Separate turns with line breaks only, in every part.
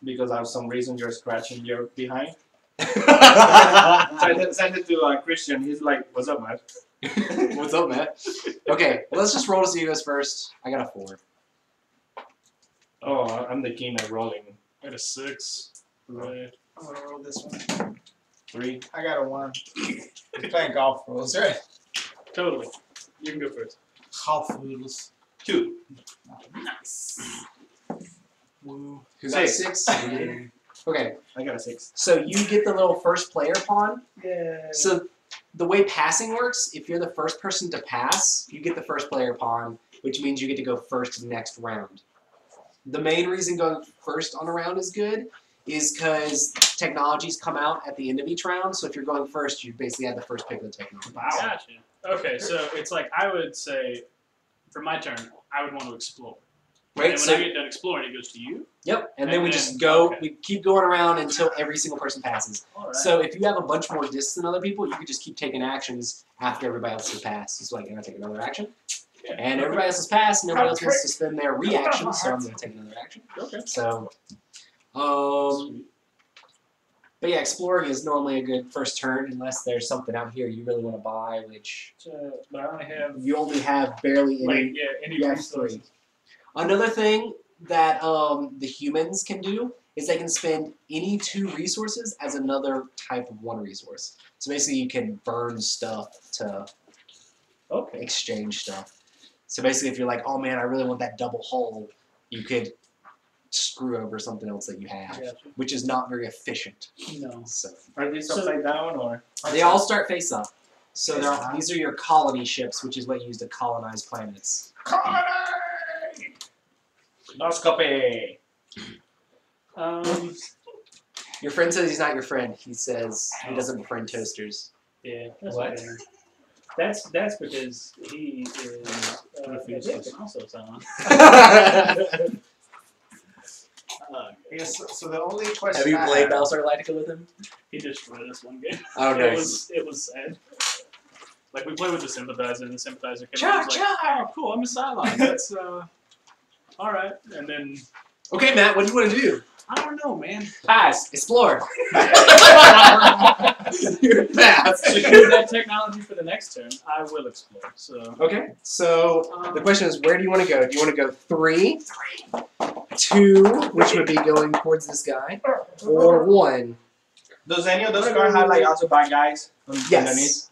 because for some reason you're scratching your behind. So I then sent it to Christian. He's like, "What's up, man?"
What's up, Matt? Okay, well, let's just roll to see who goes first. I got a 4.
Oh, I'm the king at rolling.
I got a 6. Right.
I'm gonna roll this one.
3.
I got a 1. We're playing golf rules, right?
Totally. You can go first.
Golf rules.
2.
Nice.
Woo.
Who got
6.
6? Okay,
I got a 6.
so you get the little first player pawn.
Yeah.
So the way passing works, if you're the first person to pass, you get the first player pawn, which means you get to go first next round. The main reason going first on a round is good is because technologies come out at the end of each round, so if you're going first, you basically have the first pick of the technology.
Wow. Gotcha. Okay, so it's like I would say, for my turn, I would want to explore.
Right,
And
so
when I get done exploring, it goes to you?
yep, and
and
then we
then-
just go,
okay.
we keep going around until every single person passes.
Alright.
So if you have a bunch more discs than other people, you could just keep taking actions after everybody else has passed. It's like, I'm going to take another action.
Yeah,
And
okay.
everybody else has passed, and everybody else gets to spend their reaction, so I'm going to take another action.
Okay.
So,
Sweet.
but yeah, exploring is normally a good first turn, unless there's something out here you really want to buy, which
So, but I only have,
you only have barely any.
like, yeah, any
you have
resources.
3. Another thing that the humans can do is they can spend any 2 resources as another type of 1 resource. So basically you can burn stuff to
Okay.
exchange stuff. So basically if you're like, oh man, I really want that double hull, you could screw over something else that you have,
Gotcha.
which is not very efficient.
No.
So
Are these
So-
upside down or?
they all start face up. So these are your colony ships, which is what you use to colonize planets.
Colony!
No scopy.
Your friend says he's not your friend. He says he doesn't befriend toasters.
Yeah. That's
What?
fair. That's because he is
Refuses.
and also someone.
Yes, so the only question
Have you
I
played
have-
Battlestar Galactica with him?
He destroyed us one game.
Oh,
It
nice.
was sad. Like we played with the sympathizer, and the sympathizer came
Char,
out and was like, "Oh, cool! I'm a Cylon. That's all right." And then
Okay, Matt, what do you want to do?
I don't know, man.
Pass. Explore. You're fast.
Secure that technology for the next turn. I will explore. So
Okay, so the question is, where do you want to go? Do you want to go 3, 2, which would be going towards this guy, or 1?
Does any of those cards have like also bad guys underneath?
Yes.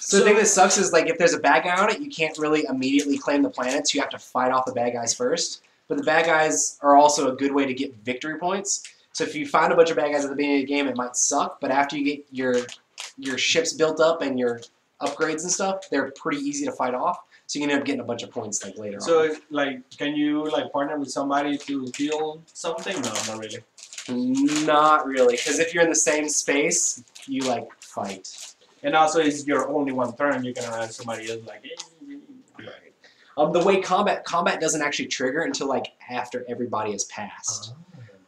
So the thing that sucks is, like, if there's a bad guy on it, you can't really immediately claim the planets. You have to fight off the bad guys first. But the bad guys are also a good way to get victory points. So if you find a bunch of bad guys at the beginning of the game, it might suck. But after you get your ships built up and your upgrades and stuff, they're pretty easy to fight off. So you can end up getting a bunch of points like later on.
So like, can you like partner with somebody to build something? No, not really.
Not really, because if you're in the same space, you like fight.
And also, it's your only one turn. You can have somebody else like.
Right. The way combat doesn't actually trigger until like after everybody has passed.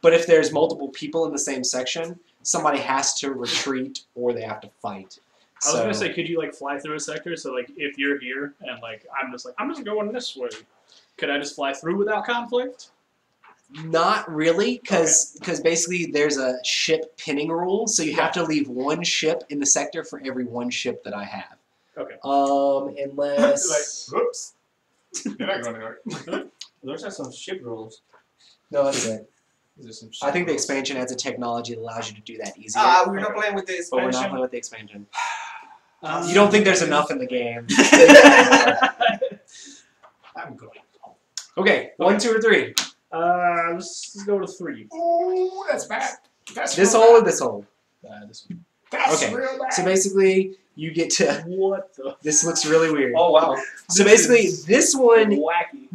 But if there's multiple people in the same section, somebody has to retreat or they have to fight.
I was gonna say, could you like fly through a sector? So like, if you're here and like I'm just going this way, could I just fly through without conflict?
Not really, because basically there's a ship pinning rule, so you have to leave 1 ship in the sector for every 1 ship that I have.
Okay.
Unless
Whoops. You're not going to work.
Those are some ship rules.
no, that's it.
Is there some
I think the
shit?
expansion adds a technology that allows you to do that easier.
We're not playing with the
but we're not
expansion.
playing with the expansion.
Um,
You don't think there's enough in the game?
I'm going.
Okay, 1, 2, or 3.
Let's go to 3.
Ooh, that's bad. That's
This
real
hole or
bad.
this hole?
This one.
That's
Okay.
real bad.
So basically, you get to.
What the?
This looks really weird.
Oh wow.
So basically, this one
Wacky.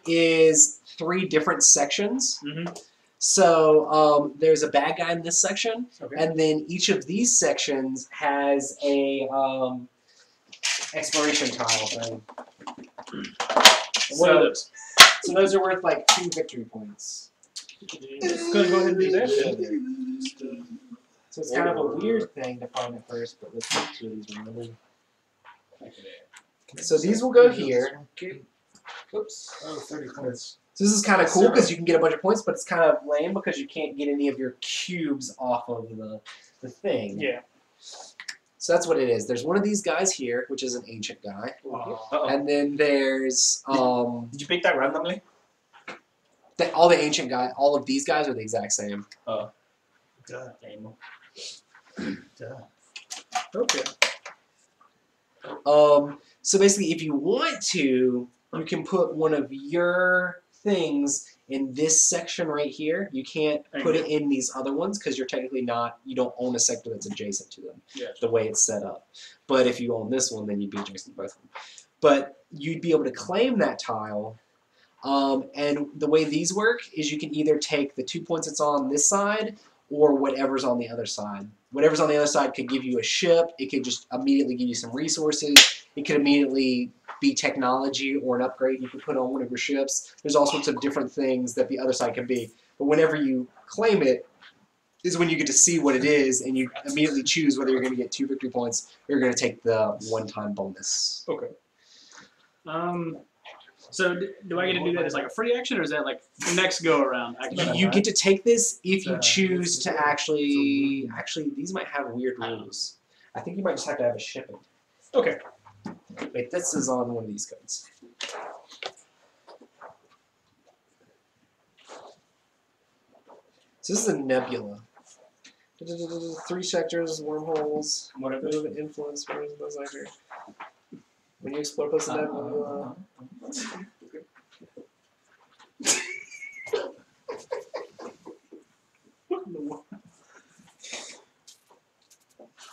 is 3 different sections.
Mm-hmm.
So there's a bad guy in this section,
Okay.
and then each of these sections has a exploration tile thing.
What are those?
So those are worth like 2 victory points.
Just gonna go ahead and do that.
So it's kind of a weird thing to find at first, but let's get 2 of these randomly. So these will go here.
Oops. Oh, 30 points.
So this is kind of cool because you can get a bunch of points, but it's kind of lame because you can't get any of your cubes off of the thing.
Yeah.
So that's what it is. There's one of these guys here, which is an ancient guy.
Uh-oh.
And then there's
Did you pick that randomly?
all the ancient guy. All of these guys are the exact same.
Oh.
Duh. Duh.
Okay.
So basically, if you want to, you can put one of your things in this section right here. You can't put it in these other ones because you're technically not, you don't own a sector that's adjacent to them, the way it's set up. But if you own this one, then you'd be adjacent to both of them. But you'd be able to claim that tile. And the way these work is you can either take the 2 points that's on this side or whatever's on the other side. Whatever's on the other side could give you a ship. It could just immediately give you some resources. It could immediately be technology or an upgrade you could put on one of your ships. There's all sorts of different things that the other side can be. But whenever you claim it is when you get to see what it is, and you immediately choose whether you're going to get 2 victory points or you're going to take the one-time bonus.
Okay. So do I get to do that as like a free action, or is that like next go around?
You get to take this if you choose to actually these might have weird rules. I think you might just have to have a shipping.
Okay.
Wait, this is on one of these codes. So this is a nebula. 3 sectors, wormholes,
Whatever.
bit of an influence, where those like here. When you explore close to nebula.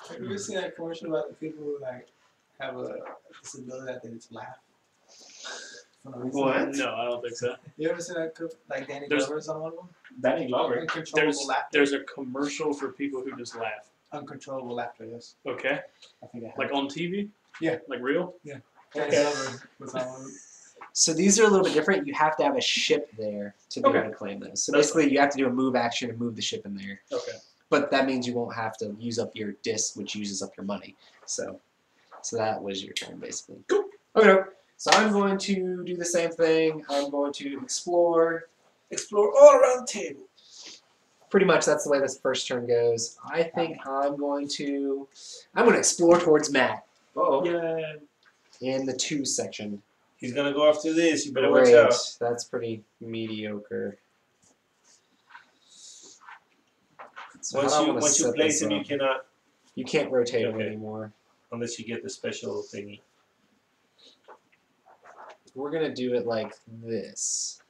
Have you ever seen that commercial about the people who like have a disability that they just laugh?
What?
No, I don't think so.
You ever seen that like Danny Glover's on one of them?
Danny Glover.
Uncontrollable laughter.
There's a commercial for people who just laugh.
Uncontrollable laughter, yes.
Okay.
I think I have.
Like on TV?
Yeah.
Like real?
Danny
Okay.
Glover was on one.
So these are a little bit different. You have to have a ship there to be able to claim those. So basically, you have to do a move action and move the ship in there.
Okay.
But that means you won't have to use up your disc, which uses up your money. So that was your turn, basically.
Cool.
Okay. So I'm going to do the same thing. I'm going to explore.
Explore all around the table.
Pretty much that's the way this first turn goes. I think I'm going to explore towards Matt
Uh-oh.
Yeah.
in the 2 section.
He's gonna go after this. You better
Great.
watch out.
That's pretty mediocre. So how do I wanna
Once you
set
place
this
him, you
up?
cannot
You can't rotate him
Okay.
anymore.
unless you get the special thingy.
We're gonna do it like this.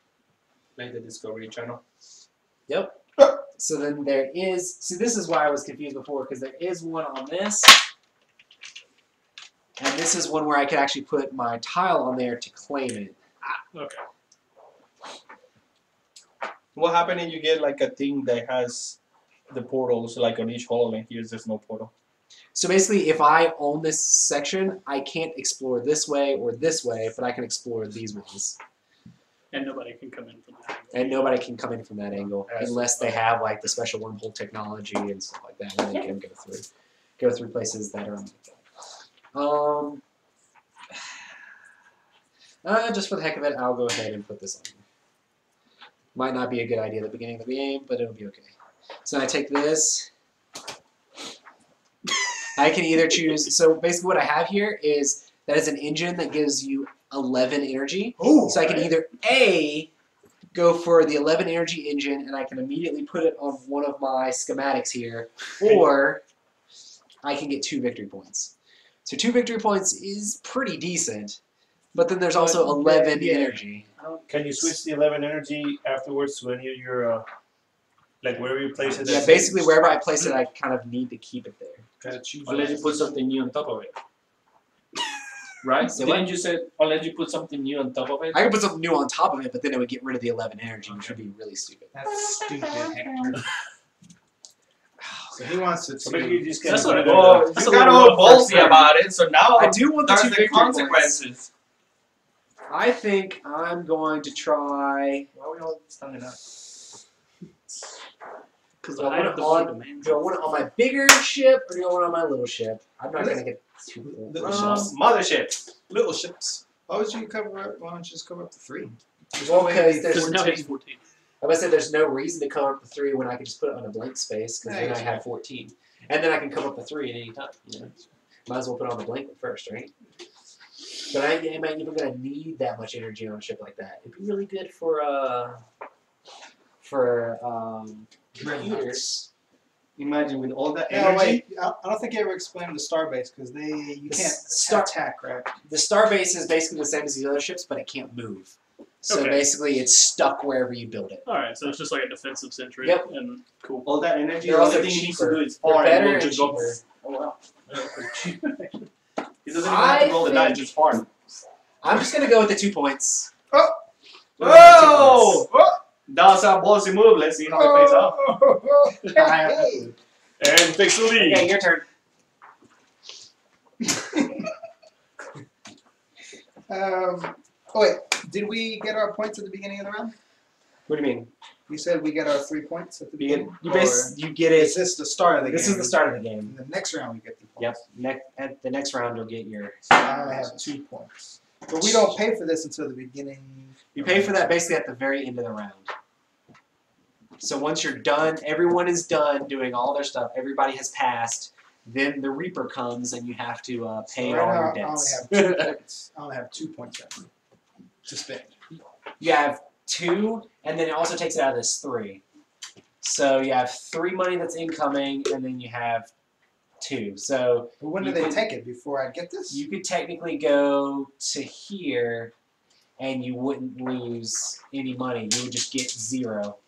Like the Discovery Channel.
Yep. So then there is. See, this is why I was confused before, because there is one on this, and this is one where I could actually put my tile on there to claim it.
Okay.
What happens if you get like a thing that has the portals like on each hole, and here's there's no portal?
So basically, if I own this section, I can't explore this way or this way, but I can explore these ways.
And nobody can come in from that angle.
And nobody can come in from that angle
Yes.
unless they have like the special wormhole technology and stuff like that, where they can go through places that are like that. Just for the heck of it, I'll go ahead and put this on. Might not be a good idea at the beginning of the game, but it'll be okay. So I take this. I can either choose. So basically, what I have here is that is an engine that gives you 11 energy.
Oh,
So I can either A, go for the 11 energy engine, and I can immediately put it on one of my schematics here, or I can get 2 victory points. So 2 victory points is pretty decent, but then there's also 11 energy.
Can you switch the 11 energy afterwards to any of your, like wherever you place it?
Yeah, basically wherever I place it, I kind of need to keep it there.
gotta choose.
Unless you put something new on top of it. Right?
Say
Didn't
what?
you say unless you put something new on top of it?
I could put something new on top of it, but then it would get rid of the 11 energy, which would be really stupid.
That's stupid, Hector. So he wants to
So maybe you just
That's
put
what
it
I-
in
Oh,
the-
That's
you
a
got
little
all
rough
ballsy
first
about it, so now
I do want the
there's
2
the
victory points.
consequences.
I think I'm going to try.
Why are we all standing up?
Because
Do
the
I
height
want
of the
it
boat
on,
demands
do I want it on my bigger ship, or do I want it on my little ship? I'm not going to get too
Little
old.
ships.
Mothership.
Little ships. Why would you cover up? Why don't you just cover up the 3?
Well, because
Because
there's
now
no,
he's 14.
I would say there's no reason to cover up the 3 when I can just put it on a blank space because then I have 14, and then I can cover up the 3 at any time. You know, might as well put it on the blank one first, right? But I ain't even gonna need that much energy on a ship like that. It'd be really good for computers.
Imagine with all that
No,
energy.
wait. I don't think you ever explained the starbase because you
The
can't
star-
attack, right?
The starbase is basically the same as these other ships, but it can't move. So
Okay.
basically, it's stuck wherever you build it.
All right, so it's just like a defensive sentry.
Yep.
And cool.
All that energy.
They're
The only
also
thing he needs to
cheaper.
do is
They're
fire
better
and
and
just go.
cheaper.
Oh wow. He doesn't even have to roll the die, just fire.
I'm just gonna go with the 2 points.
Whoa!
Oh!
That was a ballsy move. Let's see how it pays off.
Hey.
And fix the lead.
Okay, your turn.
Oh wait, did we get our points at the beginning of the round?
What do you mean?
You said we get our 3 points at the
You get
beginning.
you get
Or
it.
is this the start of the game?
This is the start of the game.
In the next round, we get the
Yep.
points.
At the next round, you'll get your.
So I have 2 points, but we don't pay for this until the beginning.
You pay for that basically at the very end of the round. So once you're done, everyone is done doing all their stuff. Everybody has passed. Then the Reaper comes, and you have to pay
So right
all
now,
your debts.
I only have 2 points. I only have 2 points left to spend.
You have 2, and then it also takes it out of this 3. So you have 3 money that's incoming, and then you have 2. So
But when do
You
they
could-
take it? Before I get this?
you could technically go to here, and you wouldn't lose any money. You would just get 0.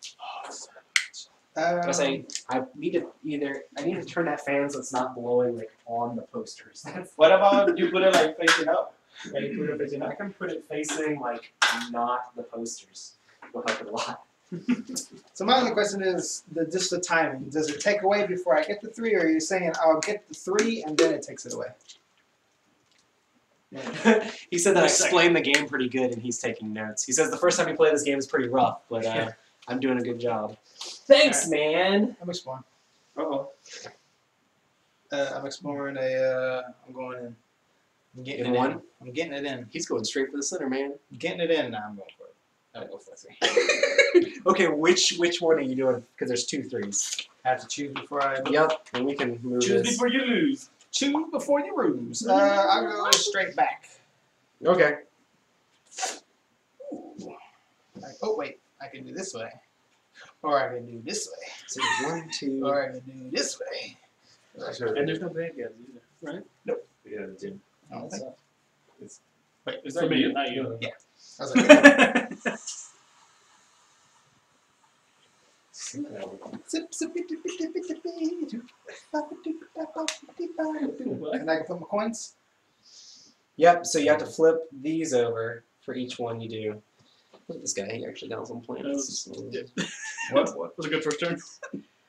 I say I need to turn that fan so it's not blowing like on the posters. That's
What about you put it like facing up?
why you put it facing. I can put it facing like not the posters. Will help it a lot.
So my only question is just the timing. Does it take away before I get the 3, or are you saying I'll get the 3 and then it takes it away?
He said that I
Wait a second.
explained the game pretty good, and he's taking notes. He says the first time you play this game is pretty rough, but I'm doing a good job. Thanks, man.
I'm exploring.
Uh-oh.
I'm exploring I'm going in. I'm getting
In
it
one?
in. I'm getting it in.
He's going straight for the center, man.
I'm getting it in. Now I'm going for it. I'll go for the 3.
Okay, which one are you doing? Because there's 2 3s.
I have to choose before I
Yep, and we can move
Choose
this.
before you lose.
choose before you lose. I'll go straight back.
Okay.
Like, oh wait, I can do this way, or I can do this way,
So 1, 2.
or I can do this way.
And there's no bad guys either, right?
Yeah, Jim.
I don't think so.
Wait, is
For
that
me,
you?
not you.
I was like, and I can put my coins.
Yep, so you have to flip these over for each one you do. Look at this guy, he actually got some plans.
What? Was a good first turn?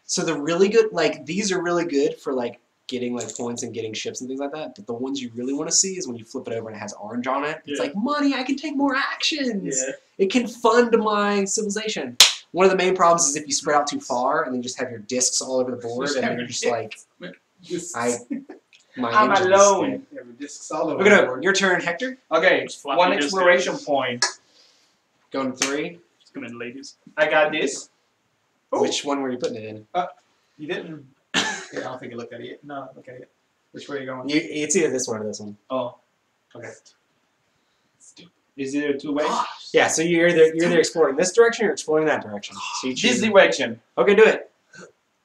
So the really good, like, these are really good for, like, getting, like, points and getting ships and things like that. But the ones you really want to see is when you flip it over and it has orange on it. It's
Yeah.
like, money, I can take more actions. It can fund my civilization. One of the main problems is if you spread out too far and then just have your discs all over the board
Just
and
have
then
your
you're just like, my
I'm
engine's
alone.
dead.
Discs all over
Look at
the
it.
board.
Your turn, Hector.
Okay,
Just floppy
1
disk
exploration
guys.
point.
Going to 3.
Just come in, ladies.
I got this.
Oh.
Which one were you putting it in?
You didn't. Yeah, I don't think you looked at it yet. No, look at it. Which way are you going?
It's either this one or this one.
Oh, okay. Is there 2 ways?
Yeah, so you're either exploring this direction or exploring that direction. So you
This
choose.
direction.
Okay, do it.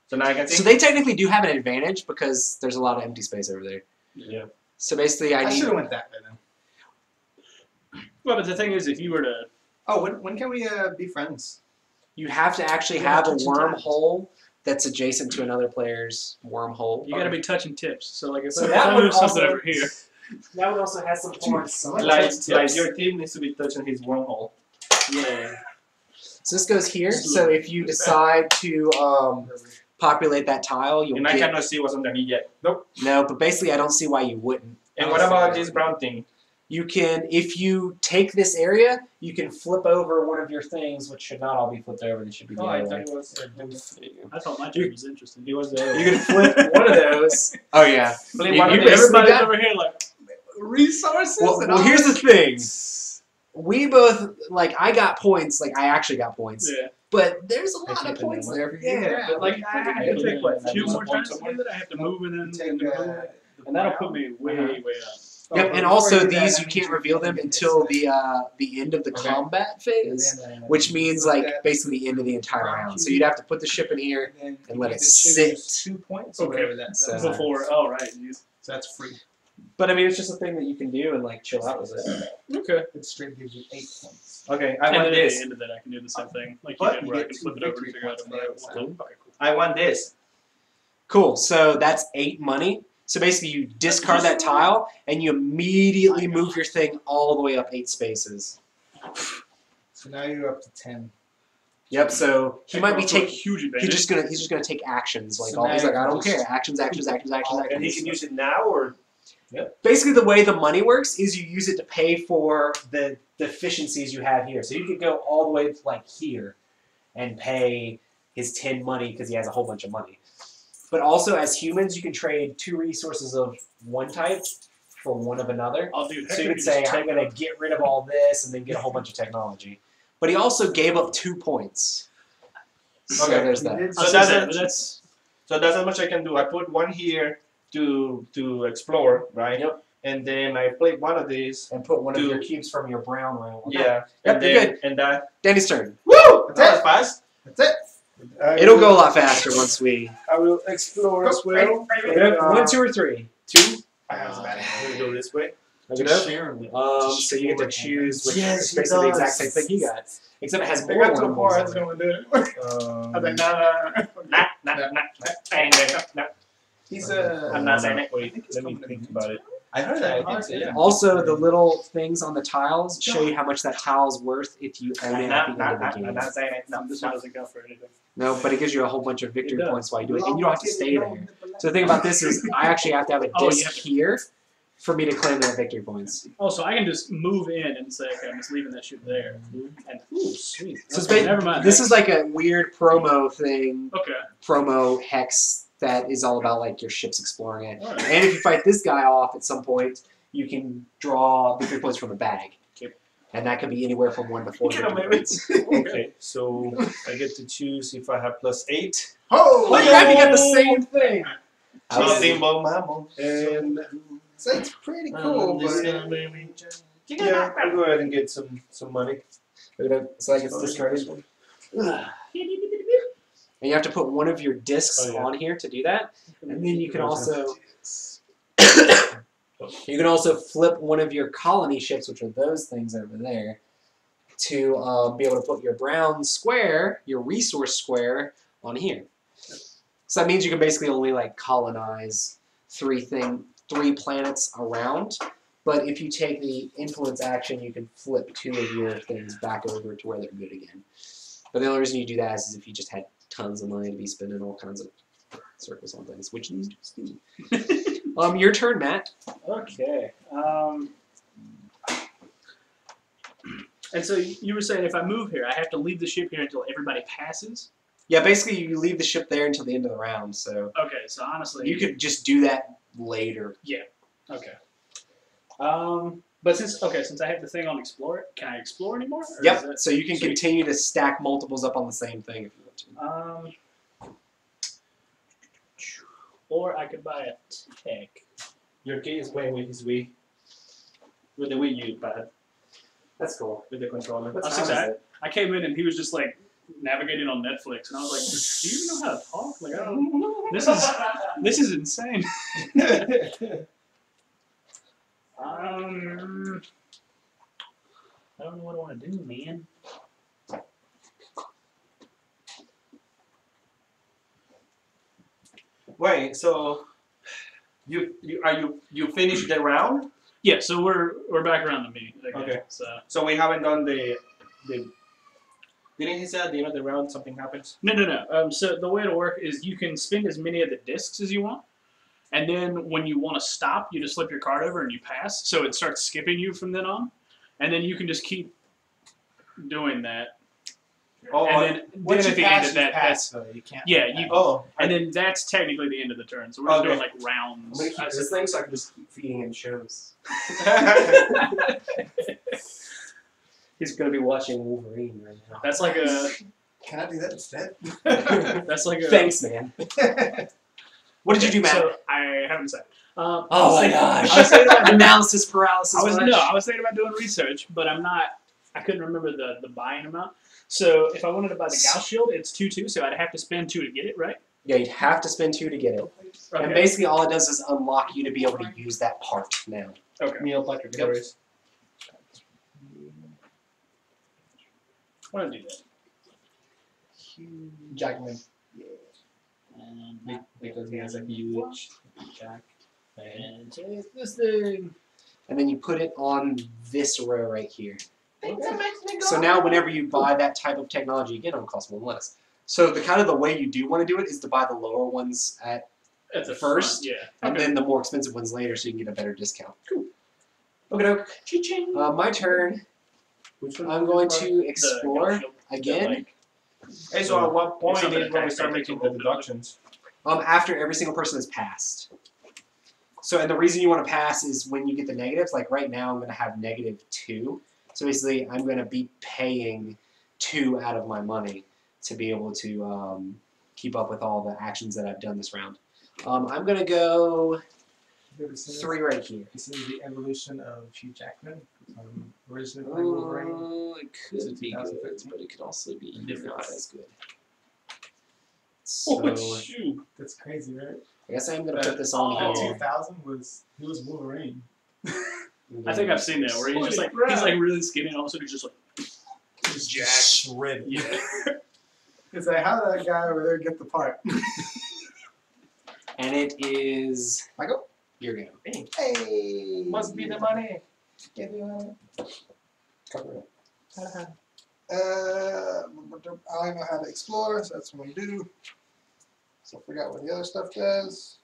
So now I can
So
see.
they technically do have an advantage because there's a lot of empty space over there.
Yeah.
So basically,
I
I
should
need.
have went that way then.
Well, but the thing is, if you were to,
Oh, when can we be friends?
You have to actually
Yeah,
have a
touching tips.
wormhole that's adjacent to another player's wormhole.
you got to be touching tips. So like, if
So
if
that
I
would
move something
also-
over here,
That would also have some points.
Like your team needs to be touching his wormhole.
yeah.
So this goes here. So if you decide to populate that tile, you'll
And I
get.
cannot see what's underneath yet.
No, but basically, I don't see why you wouldn't.
And what about this brown thing?
You can, if you take this area, you can flip over one of your things, which should not all be flipped over. They should be the
Oh, I
other
thought
way.
it was.
There you go.
I thought my job was interesting.
It was the.
You can flip one of those. Oh yeah.
Flip
You-
one
you
of
basically
these.
Everybody's
got-
over here like,
Resources.
Well,
and
well,
all
here's the
this?
thing. we both like I got points. Like I actually got points,
Yeah.
but there's a lot
keep
of
it in
points
there.
there for you.
Yeah, but like I have to take what
Yeah.
2 more
Some
times to
somewhere.
do that. I have to move and then
Take,
and then move, and that'll put me way up.
Yep, and
before
also
you do that,
these
that
you
means
can't
you
reveal
can
them
get
until
this,
the end of the
Okay.
combat phase, which means like basically the end of the entire round. So you'd have to put the ship in here.
and
and let
you
it
get to choose
sit.
2 points.
Okay.
Or whatever that's
So-
Before, oh right, geez.
so that's free.
But I mean, it's just a thing that you can do and like chill out with it.
Okay.
It straight gives you 8 points.
Okay, I
And
want
then at
this.
the end of that, I can do the same thing like you
But
did,
you
where I
get
can
2
flip it over and
victory
figure out
points
if
on the
I
other
want
side.
to. Okay, cool.
I want this.
Cool. So that's 8 money. So basically, you discard that tile and you immediately move your thing all the way up 8 spaces.
So now you're up to 10.
Yep. So he might be
taking
taking.
huge advantage.
He's just gonna take actions like
So
all.
now
He's
you
like I
can
don't
just-
care. Actions.
And he can use it now or
Basically, the way the money works is you use it to pay for the deficiencies you have here. So you could go all the way to like here and pay his 10 money because he has a whole bunch of money. But also, as humans, you can trade 2 resources of one type for one of another.
I'll do.
So you could say, I'm going to get rid of all this and then get a whole bunch of technology. But he also gave up 2 points. So
Okay.
there's
You
that.
did
So
So
that's
that's
So that's how much I can do. I put one here to explore, right?
Yep.
And then I played one of these.
And put one of
Two.
your cubes from your brown room.
Yeah.
Yep,
and
you're
then and that.
Danny's turn.
Woo!
That's
That was
it.
fast.
That's it.
It'll go a lot faster once we.
I will explore as well.
One, 2, or 3.
2.
That was bad.
I'm gonna go this way.
Look it up. So you get to choose which
Yes,
is
he
basically the
does.
exact same thing he got. Except it has
They
more
got to the
one
part I
balls
was
on it.
going to do it. I was like,
Nah, nah, nah. Ain't there. No.
He's
I'm not saying it.
Wait, let me think about it.
I heard that. I think so, yeah.
Also, the little things on the tiles show you how much that tile's worth if you own it at the end of the
I'm
game.
not saying it. No,
this one doesn't count for anything.
No, but it gives you a whole bunch of victory
It does.
points while you do it, and you don't have to stay there. So the thing about this is, I actually have to have a
Oh, you
disc
have to-
here for me to claim that victory points.
Oh, so I can just move in and say, okay, I'm just leaving that shit there. And ooh, sweet.
So it's
Okay,
ba-
never mind.
This is like a weird promo thing,
Okay.
promo hex that is all about like your ships exploring it.
All right.
And if you fight this guy off at some point, you can draw victory points from a bag.
Okay.
And that could be anywhere from 1 to 4
Get 'em,
victory
baby.
points.
Okay, so I get to choose if I have +8.
Oh,
Holy crap, you got the same thing!
Timbo Mamo.
And
so it's pretty cool, but
yeah, I'll go ahead and get some money.
So that gets discarded. And you have to put one of your discs
Oh, yeah.
on here to do that. And then you can also flip one of your colony ships, which are those things over there, to be able to put your brown square, your resource square, on here. So that means you can basically only like colonize 3 planets around. But if you take the influence action, you can flip 2 of your things back over to where they're good again. But the only reason you do that is if you just had tons of money to be spending all kinds of circles on things, which you just do. Your turn, Matt.
Okay. And so you were saying if I move here, I have to leave the ship here until everybody passes?
Yeah, basically you leave the ship there until the end of the round, so
Okay, so honestly...
you could just do that later.
Okay. But since I have the thing on Explore, can I explore anymore? Or is
Yep,
that-
so you can
Sweet.
continue to stack multiples up on the same thing if you want to.
Or I could buy a tech.
Your kid is playing with his Wii. With the Wii U pad.
That's cool.
With the controller.
What
That's
time is
exact-
it?
I came in and he was just like navigating on Netflix, and I was like, "Do you even know how to talk? Like, I don't. This is insane." I don't know what I want to do, man.
Wait, so you finished the round?
Yeah, so we're back around to me. Again,
Okay.
So
We haven't done the didn't he say at the end of the round something happens?
no. So the way it'll work is you can spend as many of the discs as you want, and then when you want to stop, you just flip your card over and you pass. So it starts skipping you from then on, and then you can just keep doing that.
Oh,
And then
once
at
you
the
pass,
end of
you
that,
pass, though. You can't.
yeah, you,
oh,
and then that's technically the end of the turn. So we're just
Okay.
doing like
I'm
rounds.
gonna keep this thing so I can just keep feeding him shows. He's gonna be watching Wolverine right now.
That's like a.
Can I do that instead?
That's like a.
Thanks, man. What did you do, Matt?
So I haven't decided.
Oh my gosh!
I was thinking about
Analysis paralysis.
I was
much?
thinking about doing research, but I'm not. I couldn't remember the buying amount. So if I wanted to buy the Gauss shield, it's 2/2, so I'd have to spend 2 to get it, right?
Yeah, you'd have to spend 2 to get it.
Okay.
And basically, all it does is unlock you to be able to use that part now.
Okay.
Neil Patrick Harris.
Why don't I do that?
Jackman.
And
Because he has a huge jack.
and take this thing.
And then you put it on this row right here. So now whenever you buy that type of technology, again, it'll cost one less. So the kind of the way you do want to do it is to buy the lower ones at
At the
first,
front, yeah.
and
Okay.
then the more expensive ones later, so you can get a better discount.
Cool.
Okay, doke.
Cha-ching.
My turn.
Which one?
I'm going to
The
explore
Gauss shield.
again.
Like,
Hey, so at what point
something
is when we
attacks
start
me,
making
takes
the
a little bit.
deductions?
After every single person has passed. So, and the reason you want to pass is when you get the negatives. Like right now, I'm going to have -2. So basically, I'm going to be paying 2 out of my money to be able to keep up with all the actions that I've done this round. I'm going to go 3 right here.
This is the evolution of Hugh Jackman. Originally playing Wolverine.
It could be good,
2013.
but it could also be
Different.
not as good. So,
oh, shoot.
That's crazy, right?
I guess I'm going to put this on
Oh.
here.
2000 he was Wolverine.
I think I've seen that where he's just like he's like really skinny and all of a sudden he's just like
Just
jacked.
shredded.
Yeah.
It's like, how did that guy over there get the part?
And it is
Michael?
your go.
Hey!
Must be the money.
Give me one.
Cover it.
I only know how to explore, so that's what I'm gonna do. So I forgot what the other stuff does.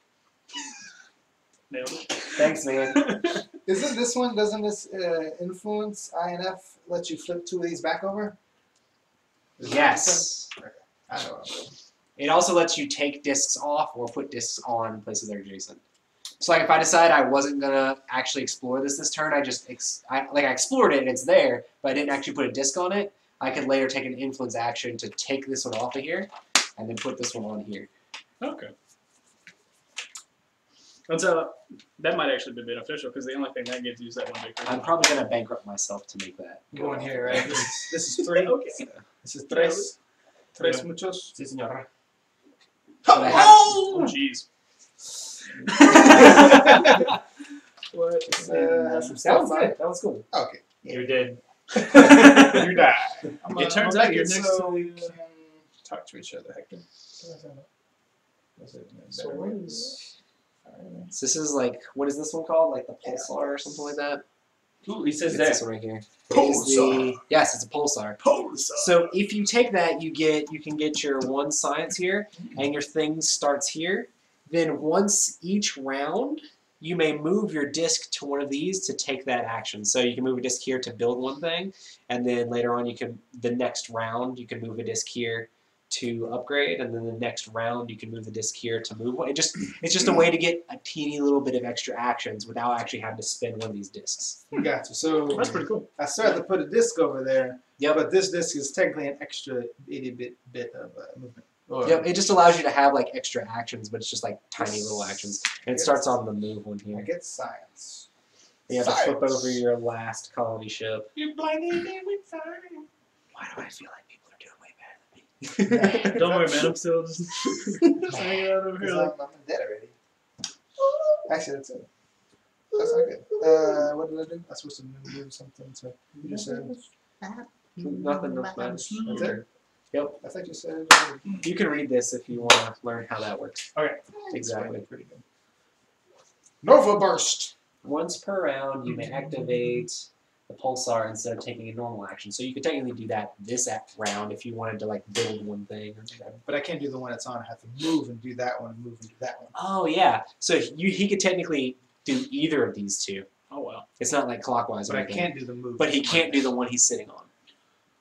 Nailed it.
Thanks, man.
Isn't this one, doesn't this influence INF let you flip 2 of these back over? Is that
Yes.
what it said? I know what I'm doing.
It also lets you take discs off or put discs on in places that are adjacent. So like if I decide I wasn't gonna actually explore this turn, I just I explored it and it's there, but I didn't actually put a disc on it. I could later take an influence action to take this one off of here, and then put this one on here.
Okay. And that might actually be beneficial because the only thing that gets used that one big.
I'm probably gonna bankrupt myself to make that.
Go in here, right? This is 3.
Okay.
This is 3. Tres muchos.
Sí, señora.
But I have-
Oh, jeez.
What?
That
Has some
was
stuff on
good.
it.
That was cool.
Okay.
You're dead.
You die.
It turns out you're next
so
to
we can talk to each other, Hector.
So what is? So this is like, what is this one called? Like the pulsar or something like that?
Ooh, he says
It's
that.
this one right here. It is yes, it's a pulsar. So if you take that, you can get your 1 science here, and your thing starts here. Then once each round, you may move your disc to one of these to take that action. So you can move a disc here to build one thing, and then later on the next round you can move a disc here to upgrade, and then the next round you can move the disc here to move one. It's just a way to get a teeny little bit of extra actions without actually having to spend one of these discs.
Gotcha. So
That's pretty cool.
I started to put a disc over there.
Yep.
But this disc is technically an extra itty bit of movement. Or-
Yep, it just allows you to have like extra actions, but it's just like tiny little actions. And it
Yes.
starts on the move one
I
here.
get science.
You have to flip
Science.
over your last colony ship.
You blinded me with fire.
Why do I feel like people are doing way better than me?
Don't worry, man. I'm still just hanging out over here. Like,
I'm dead already. Actually, that's it. That's not good. What did I do? I was supposed to move something to. You just said.
Nothing else matters.
That's it?
Yep.
I thought you said.
You can read this if you want to learn how that works.
okay.
Exactly.
Pretty good. Nova burst.
Once per round, you may activate the pulsar instead of taking a normal action. So you could technically do that this round if you wanted to like build one thing or whatever.
But I can't do the one that's on. I have to move and do that one, and move and do that one.
Oh yeah. So he could technically do either of these two.
Oh wow.
It's not like clockwise
But
or
I
anything.
can't do the move.
But he can't do the one he's sitting on.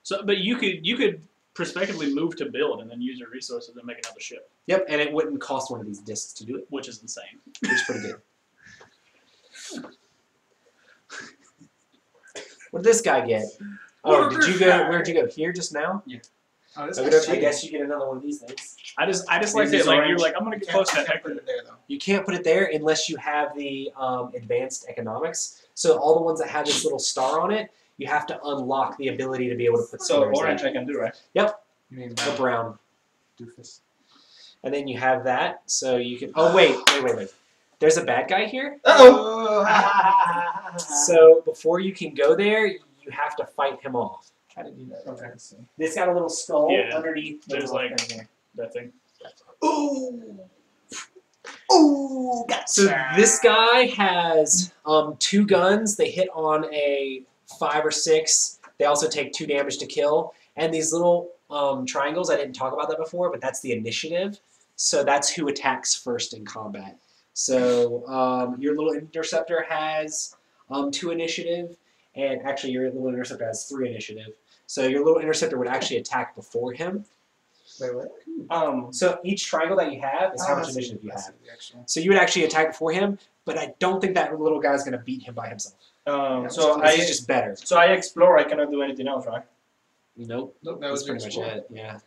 So, but you could prospectively move to build and then use your resources and make another ship,
Yep, and it wouldn't cost one of these discs to do it,
which is insane.
which is pretty good. What did this guy get? Oh, did you go? Where'd you go? Here just now?
Oh, this
Okay,
guy's
I
cheating.
guess you get another one of these things.
I just like
This
it.
is
Like
orange.
you're like, I'm gonna get close to that
Can't put
Hector.
it there though.
You can't put it there unless you have the advanced economics. So all the ones that have this little star on it, you have to unlock the ability to be able to put
So
squares
orange
there.
I can do, right?
You mean
Or brown.
doofus?
And then you have that, so you can. Oh wait. There's a bad guy here. So before you can go there, you have to fight him off.
How to do that? Okay. Let's see.
It's got a little skull
Yeah.
underneath. the
There's
little
like-
thing there.
That thing.
Ooh, gotcha. So this guy has 2 guns. They hit on a 5 or 6. They also take 2 damage to kill. And these little triangles, I didn't talk about that before, but that's the initiative. So that's who attacks first in combat. So your little interceptor has 2 initiative, and actually your little interceptor has 3 initiative. So your little interceptor would actually attack before him.
Wait, what?
So each triangle that you have is how
Oh,
much
I see.
initiative you
I see
have.
the actual-
So you would actually attack before him, but I don't think that little guy's going to beat him by himself.
So
Because he's just better.
So I explore. I cannot do anything else, right?
Nope.
Nope, that
That's
was
pretty much
your
it. Yeah.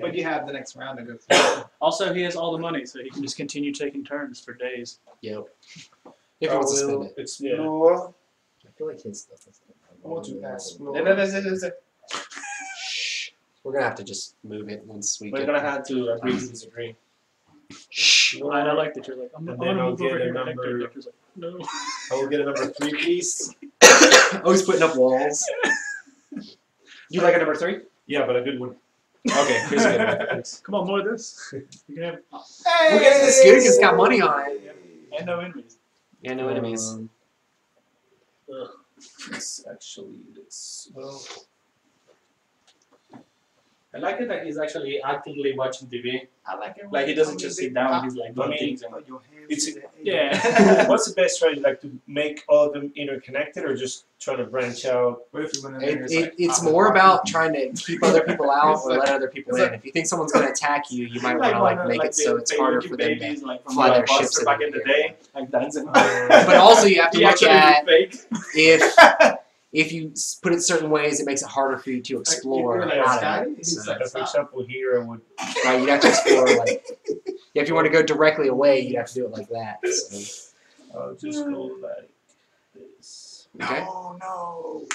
But you have the next round to go through.
Also, he has all the money, so he can just continue taking turns for days.
Yep. If he wants to spend it.
Explore.
I feel like his stuff is.
I want to explore.
Shh. We're going to have to just move it once we
We're
get
gonna have to agree to disagree.
Shh.
And I like that you're like, I'm
And
gonna
then I'll
move
get
over
a
here.
number-
Hector. Hector's like, no.
I will get a number 3, please.
Oh, he's putting up walls. You like a number 3?
Yeah, but a good one.
Okay, here's a good one.
Come on, more of this. You can have
We're getting this good because it's got money on it.
and no enemies.
Yeah, no enemies.
Ugh.
It's actually this. Well,
I like it that he's actually actively watching TV.
I like it.
Like he doesn't just sit down. He's like doing
I mean,
things. And
it's-
Yeah.
what's the best strategy? Like to make all of them interconnected, or just trying to branch out?
What if you went in there and
It's
like,
more about trying to keep other people out or let other people
it's
in. If you think someone's going to attack you, you might want to like make it so it's harder for them to.
babies, like from
fly their
Blockbuster
ships in
back
the
in the
air.
day, like dancing.
But also you have to
He
look
actually
at
fake.
if you put it certain ways, it makes it harder for you to explore
like
out
Sky?
of it.
He's
So,
like-
Like, for example, here I would.
right, you'd have to explore like if you want to go directly away, you'd have to do it like that. So,
I'll just go like this.
okay.
no.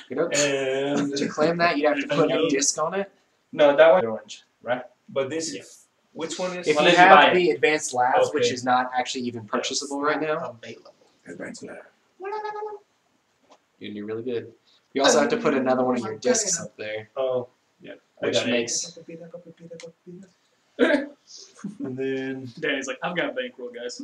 You know,
And
to claim that, you'd have to put a disc on it.
No, that one orange, right?
but this,
Yeah.
which one is?
If
Well,
you
then you buy
have
it.
the advanced labs, which
Okay.
is not actually even purchasable right now, you're really good. You also have to put another one of your discs up there,
Oh,
I
which
got it.
makes
and then
Danny's like, I've got a bankroll, guys.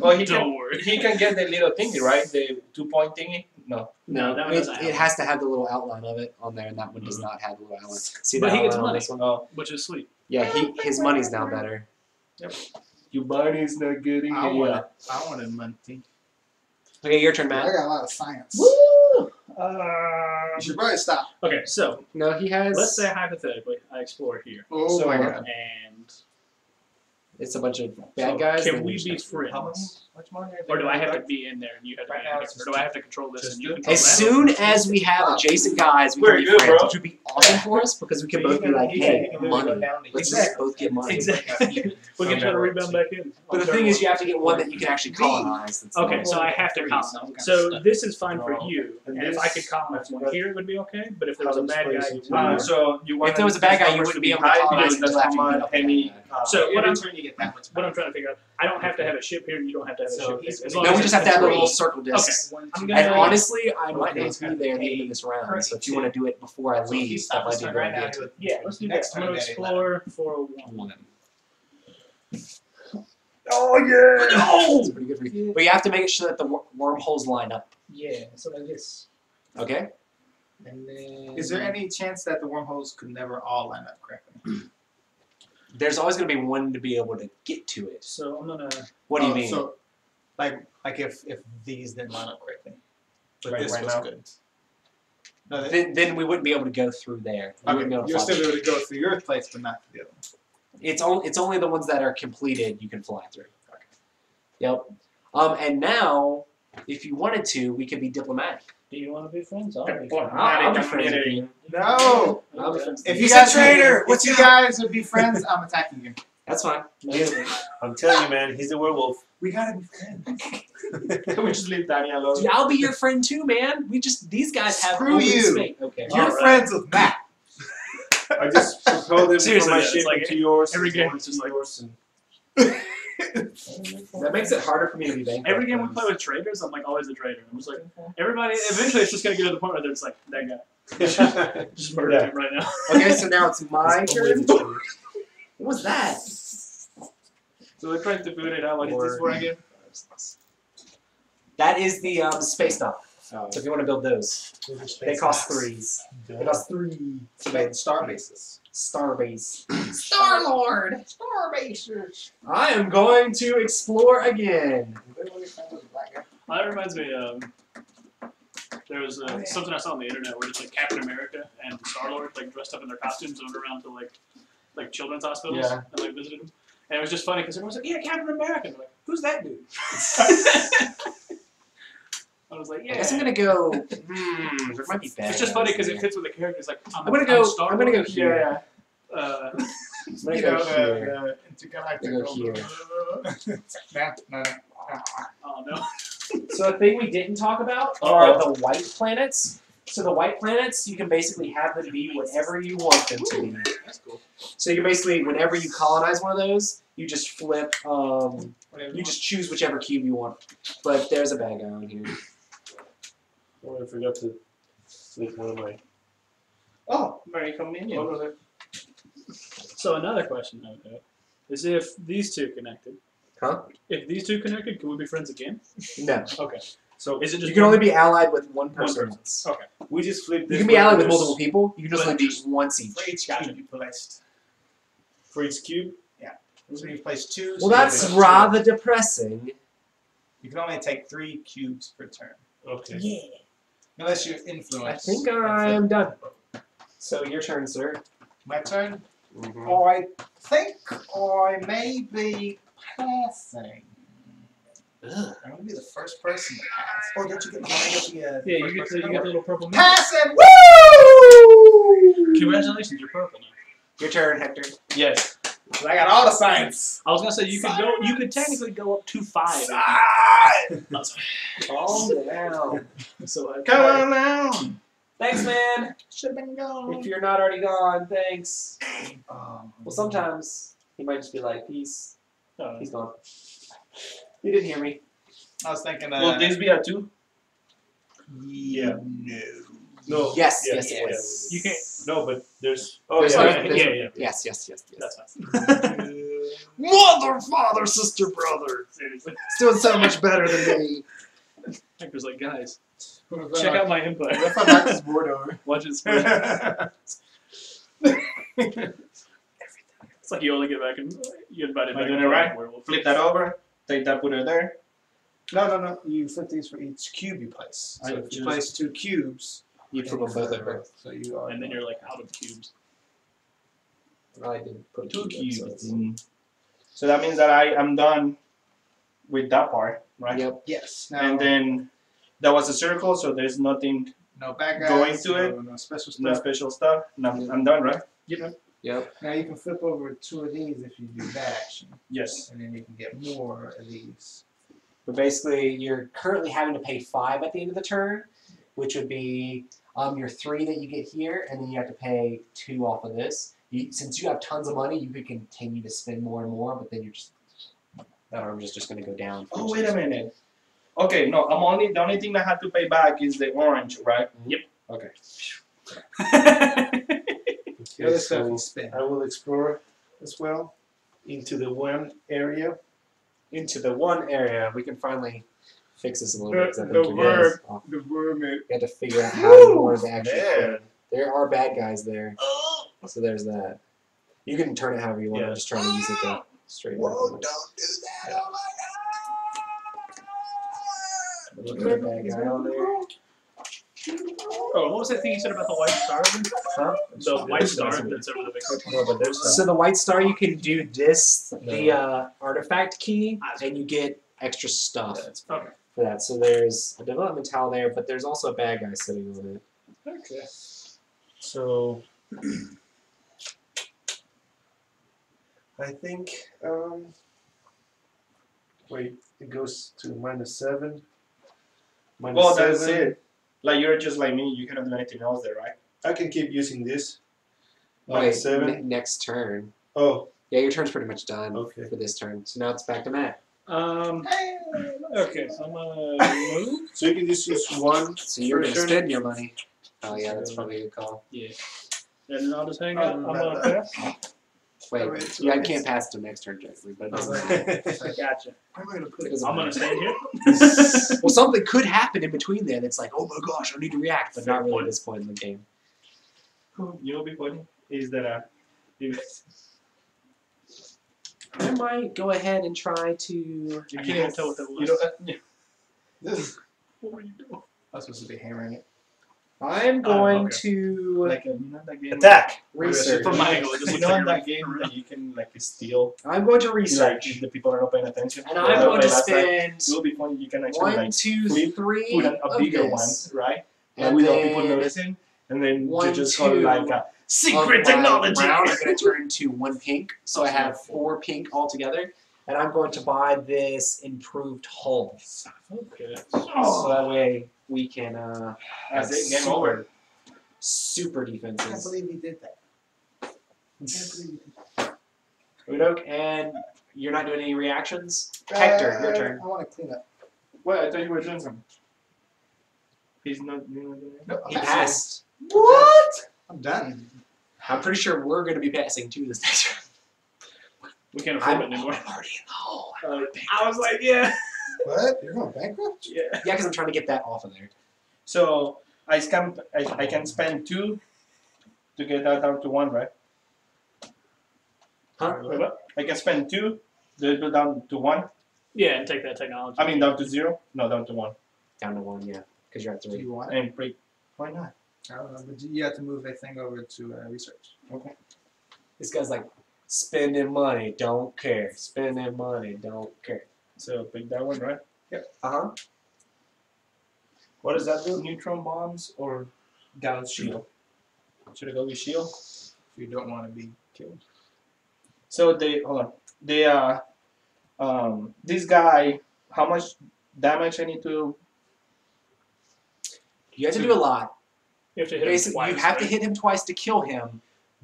Well, he
Don't
can,
worry.
he can get the little thingy, right? The 2-point thingy. No.
No, that one
it,
doesn't have
it
it.
has to have the little outline of it on there, and that one does not have the little outline. See
But
the
he gets
outline on
money.
this one?
Oh,
Which is sweet.
Yeah, his money's now better.
your money's not getting
I
here.
wanted money.
Okay, your turn,
I
Matt.
got a lot of science.
Woo!
You should probably stop.
Okay, so
No, he has.
let's say hypothetically I explore here,
Oh
So,
my
uh,
god.
and
It's a bunch of
so
bad guys.
can
then
we
you
be
just-
friends?
Much money?
Or do I have to be in there and you have to
Right
be
now
in
it's
there? Or
just
do I have to control this
just
and you
do-
control
As
that?
soon as we have adjacent guys, we
We're
can be
good,
friends,
bro.
which would be awesome for us because we can both be like, hey, money. Let's just both get money.
Exactly. We can try to rebound back in.
But the thing is, you have to get one that you can actually colonize. That's
Okay,
not-
so I have to
Three,
colonize.
so I'm kinda
So
stuck.
this is fine for
Oh.
you,
And
and if I could
this-
colonize one here, it would be okay. But if there was a
How this
bad guy,
plays
you
into
wouldn't.
So you want
If there was a bad guy, you wouldn't be able to colonize
because
until
that's
after you beat
command
up the
heavy.
bad guy.
So what
every
I'm
turn you get that much.
what I'm trying to figure out, I don't have to have a ship here, and you don't have to have a
So
ship.
he's-
Here. As long
No,
as
we
it's
just have to have the
three.
little circle discs.
I'm
And
gonna
honestly, I might not be there at the end of this round, so if you want to do it before I leave, that might be a good idea.
yeah, let's do that.
Next
I'm gonna
turn, Daddy,
explore for a 1.
Oh yeah!
It's pretty good for you. But you have to make sure that the wormholes line up.
Yeah, so like this.
Okay?
And then. Is there any chance that the wormholes could never all line up correctly?
There's always going to be one to be able to get to it.
So I'm gonna.
What do you mean?
So, like if these didn't line up correctly, but
Right,
this
right
was
now.
good. No,
then we wouldn't be able to go through there. We wouldn't be able to
you'll
fly.
still be able to go through your place, but not the other one.
It's only the ones that are completed you can fly through. Okay. Yep. And now, if you wanted to, we could be diplomatic.
Do you want to be friends? I'll be friends.
I'll be friends with you.
No.
I'll be friends with
If
you.
you
He's a
guys
traitor.
if you guys would be friends, I'm attacking you.
That's fine.
I'm telling you, man, he's a werewolf.
We gotta be friends.
Can we just leave Danny alone?
Dude, I'll be your friend too, man. These guys have
Screw
open
you.
space. Okay.
You're
Alright.
friends with Matt.
I just propelled him
Seriously,
from my
it's
shape
like
into yours.
every game
yours
is just like-
yours. And
That makes it harder for me to be bankrupt.
Every game we play with traders, I'm like always the trader. I'm just like everybody. Eventually, it's just gonna get to the point where there's like that guy. Just murder
Yeah.
him right now.
Okay, so now it's my
It's
turn.
always true.
What was that?
So we're trying to figure it out. What is this for again?
That is the space dock. So if you want to build those, they cost 3s. They cost 3.
So they star bases.
Starbase. Star-Lord! Starbasers! I am going to explore again.
That reminds me. There was something I saw on the internet where it's like Captain America and Star-Lord like dressed up in their costumes and went around to like children's hospitals
Yeah.
and like visited them. And it was just funny because everyone was like, "Yeah, Captain America." And they're like, "Who's that dude?" I was like, "Yeah."
I guess I'm gonna go. There might be bad.
It's just funny because
guys
it fits with the characters. Like,
I'm gonna go.
Star-Lord.
I'm gonna go here.
Yeah.
I'm gonna
You
go
know,
here.
intergalactic.
Go here.
No.
Oh no.
So a thing we didn't talk about are the white planets. So the white planets, you can basically have them be whatever you want them to be.
That's cool.
So you can basically, whenever you colonize one of those, you just flip. You just choose whichever cube you want. But there's a bad guy on here.
Oh, I forgot to flip one of my.
Oh, very convenient.
What was it?
So another question I would have is if these two connected.
Huh?
If these two connected, can we be friends again?
No.
Okay.
So
Is it just
You can only be allied with one person.
person. Okay.
we just flipped.
You
this
can be allied with
one.
multiple people. You can just only be once each.
For each cube you placed.
For each cube.
So you place 2.
Well,
so
that's
you
rather depressing.
You can only take 3 cubes per turn.
Okay.
Yeah.
Unless you're influenced.
I think I'm done. So your turn, sir.
My turn?
Mm-hmm.
I think I may be passing. I'm going to be the first person to pass. Oh, don't you get the
Yeah, you get the little purple man.
Passing! Woo!
Congratulations, you're purple now.
Your turn, Hector.
Yes.
I got all the science.
I was gonna say you could go. You could technically go up to 5.
Calm down.
So
Come on now.
Thanks, man.
Should have been gone.
If you're not already gone, thanks.
Um,
Well, sometimes he might just be like, peace.
Oh,
He's gone. You didn't hear me.
I was thinking,
Will this be a 2?
Yeah.
No.
No.
Yes,
yeah,
yes, it
yeah.
was.
You can't.
No, but there's. Oh
There's
yeah.
like-
yeah,
there's-
yeah, yeah.
Yes, yes, yes, yes.
That's fine.
Mother, father, sister, brother.
Seriously.
It's doing so much better than me.
Hector's like, guys, check out my input.
What if I knock this board over?
Watch it spread. It's like you only get back and you invited
Am I
back.
doing
and
it right?
werewolf.
Flip that over. Take that, put it there.
No. You flip these for each cube you place.
I
So if you
choose-
place 2 cubes,
You flip them both over.
So you are.
And then you're like out of cubes.
I didn't put
2
up, so
cubes.
it's-
So that means that I am done with that part, right?
Yep.
Yes. Now,
And then that was a circle, so there's nothing,
no bad guys.
going to it.
No special
no
stuff.
special stuff. No, I'm done, right?
Yep.
Now you can flip over 2 of these if you do that action,
Yes.
and then you can get more of these.
But basically, you're currently having to pay 5 at the end of the turn, which would be your 3 that you get here, and then you have to pay 2 off of this. Since you have tons of money, you could continue to spend more and more, but then you're that arm is just going to go down.
Oh, wait a minute. Okay, no, the only thing I had to pay back is the orange, right?
Yep.
Okay.
The other
Okay,
stuff you
so
spend.
I will explore as well into the one area.
Into the one area, we can finally fix this a little bit. 'Cause I
The
think you guys
verb.
off.
The mermaid.
You have to figure out how you want to actually
Man.
play. There are bad guys there. So there's that. You can turn it however you want.
Yeah.
I'm just trying to use it that straight
Whoa,
up.
don't do that. Oh my
Look at the bad guy on there.
Oh, what was that thing you said about the white star?
Huh?
The white star that's over the victim.
No, but there's
So the white star, you can do this, the artifact key, and you get extra stuff.
Okay.
for that. So there's a development tile there, but there's also a bad guy sitting on it.
Okay.
So I think wait, it goes to -7.
Well, that's
-7.
it. Like you're just like me. You cannot do anything else there, right?
I can keep using this.
Wait,
-7.
next turn.
Oh,
Yeah, your turn's pretty much done
okay.
for this turn. So now it's back to Matt.
Okay, so I'm gonna move.
So you can just use one.
So you're
per
going to
turn.
spend your money. Oh, yeah, that's probably a good call.
Yeah. And then I'll just hang out. I'm gonna pass.
Wait, yeah, I can't pass to next turn, Jeffrey, but it doesn't matter.
Gotcha.
Where am I gonna put
It
it?
doesn't
I'm gonna
matter.
stand here.
Well, something could happen in between then. It's like, oh my gosh, I need to react, but not really at this point in the game.
You know, be funny is that
I might go ahead and try to.
I can't even tell what that was.
you know,
What were you doing?
I was supposed to be hammering it.
I'm going
okay.
to
Like you know that game.
Attack.
research.
From my angle, it just
You
looks
know
like
in
you're
that game that you can like steal.
I'm going to
Like
research.
if the people are not paying attention.
And I'm going to
Last night,
spend
it will be funny. You can actually
1,
like
2,
flip,
3
put a
of
bigger one,
this.
right?
And
without people
then
noticing, and then
1,
you just call it
2
like a
of
secret
my
technology.
round, I'm going to turn to 1 pink, so I
Okay.
have 4 pink altogether. And I'm going to buy this improved hull,
Okay.
so that way we can
That's it. Game
super,
over.
super
I can't
defenses.
believe he did that. I can't believe he did
Udok, and you're not doing any reactions.
that.
Hector, your turn.
I want to clean up.
Well, I thought you were doing something. He's not doing it.
No,
He
I'm
passed.
What? I'm done.
I'm pretty sure we're going to be passing too this next round.
We can't afford
I'm
it anymore.
already in the hole.
I was like, yeah.
What? You're going bankrupt?
Yeah.
Yeah, because I'm trying to get that off of there.
So I can spend 2 to get that down to 1, right?
Huh?
Wait, what?
I can spend 2 to go down to 1.
Yeah, and take that technology.
I mean down to 0. No, down to 1.
Down to 1, yeah, because you're at
Do
3.
you want?
And break. Why not?
I don't know, but you have to move that thing over to research.
Okay.
This guy's like, spending money, don't care. Spending money, don't care.
So pick that one, right?
Uh-huh.
What does that do?
Neutron bombs or Gauss shield. Should I go with shield?
If you don't want to be killed.
So they hold on. This guy, how much damage I need to?
You have to do a lot.
You have to hit him
Basically,
twice,
you have to
right?
hit him twice to kill him,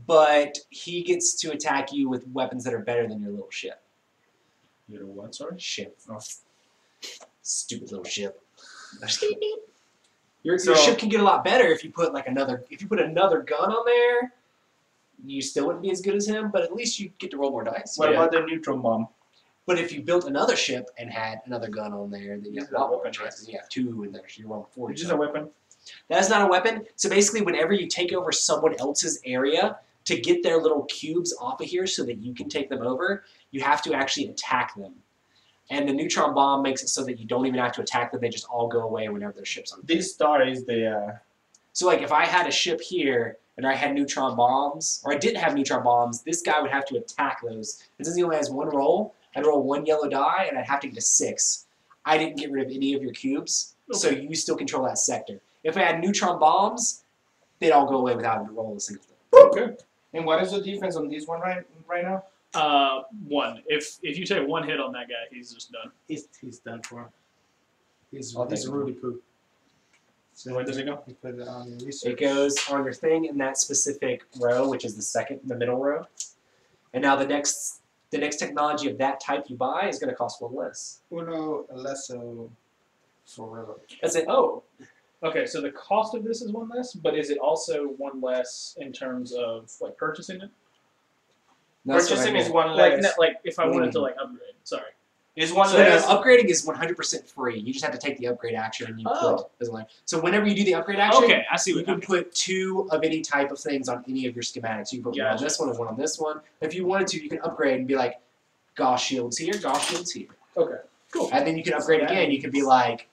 but he gets to attack you with weapons that are better than your little ship.
Little what? Sorry.
Ship. Oh. Stupid little ship. Your
So-
ship can get a lot better if you put like another gun on there. You still wouldn't be as good as him, but at least you get to roll more dice.
What
Yeah.
about the neutron bomb?
But if you built another ship and had another gun on there, then you have
It's
a
a
lot more
weapon,
chances. You have 2 in there, so you're rolling 4.
Which is a weapon.
That's not a weapon. So basically, whenever you take over someone else's area to get their little cubes off of here so that you can take them over, you have to actually attack them. And the neutron bomb makes it so that you don't even have to attack them. They just all go away whenever their ship's on.
This star is the.
So like if I had a ship here and I had neutron bombs, or I didn't have neutron bombs, this guy would have to attack those. And since he only has 1 roll, I'd roll 1 yellow die and I'd have to get a 6. I didn't get rid of any of your cubes, so you still control that sector. If I had neutron bombs, they'd all go away without having to roll a single thing.
Okay. And what is the defense on this one right now?
1. If you take 1 hit on that guy, he's just done.
He's done for him. He's
I'll take
a
it.
Ruby poo.
So where does it go?
You put it on your research.
It goes on your thing in that specific row, which is the middle row. And now the next technology of that type you buy is going to cost 1 less.
Uno Alesso forever.
That's it.
Oh. Okay, so the cost of this is 1 less, but is it also 1 less in terms of like purchasing it?
That's what I
Purchasing is
meant.
1
Like,
less.
like if I
What do you
wanted to
mean?
like upgrade. Sorry.
Is 1
So no,
less.
upgrading is 100% free. You just have to take the upgrade action and you
Oh.
put as one. So whenever you do the upgrade action,
Okay, I see
you
what
can put 2 of any type of things on any of your schematics. You can put 1 on
Gotcha.
this one and 1 on this one. If you wanted to, you can upgrade and be like, Gauss shields here, Gauss shields here.
Okay. Cool.
And then you can upgrade again. You can be like,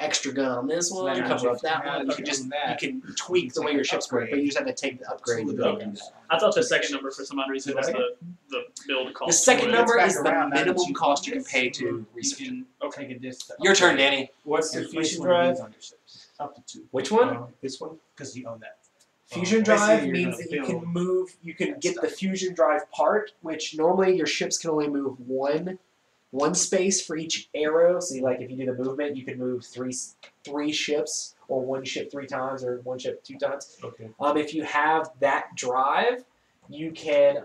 extra gun on this one,
then
cover
you
up that
can
one.
add
You can just
from that.
you can tweak the way your ships work, but you just have to take the upgrade to be able to do that.
I thought the second number for some odd reason was the build cost.
The second
for it.
number
back
is the
around, now that
minimum
you
cost
own
you can
this,
pay to
you
research.
can take a disc.
Your turn, Danny.
What's the
And place
fusion
one of
drive?
these on your ships. Up to 2.
Which one?
This one.
Because you own that.
Fusion
Basically,
drive
you're
means
gonna
that you can
build
move. You can
that
get the
stuff.
fusion drive part, which normally your ships can only move one space for each arrow. So, like if you do the movement, you can move three ships, or one ship 3 times, or one ship 2 times.
Okay.
If you have that drive, you can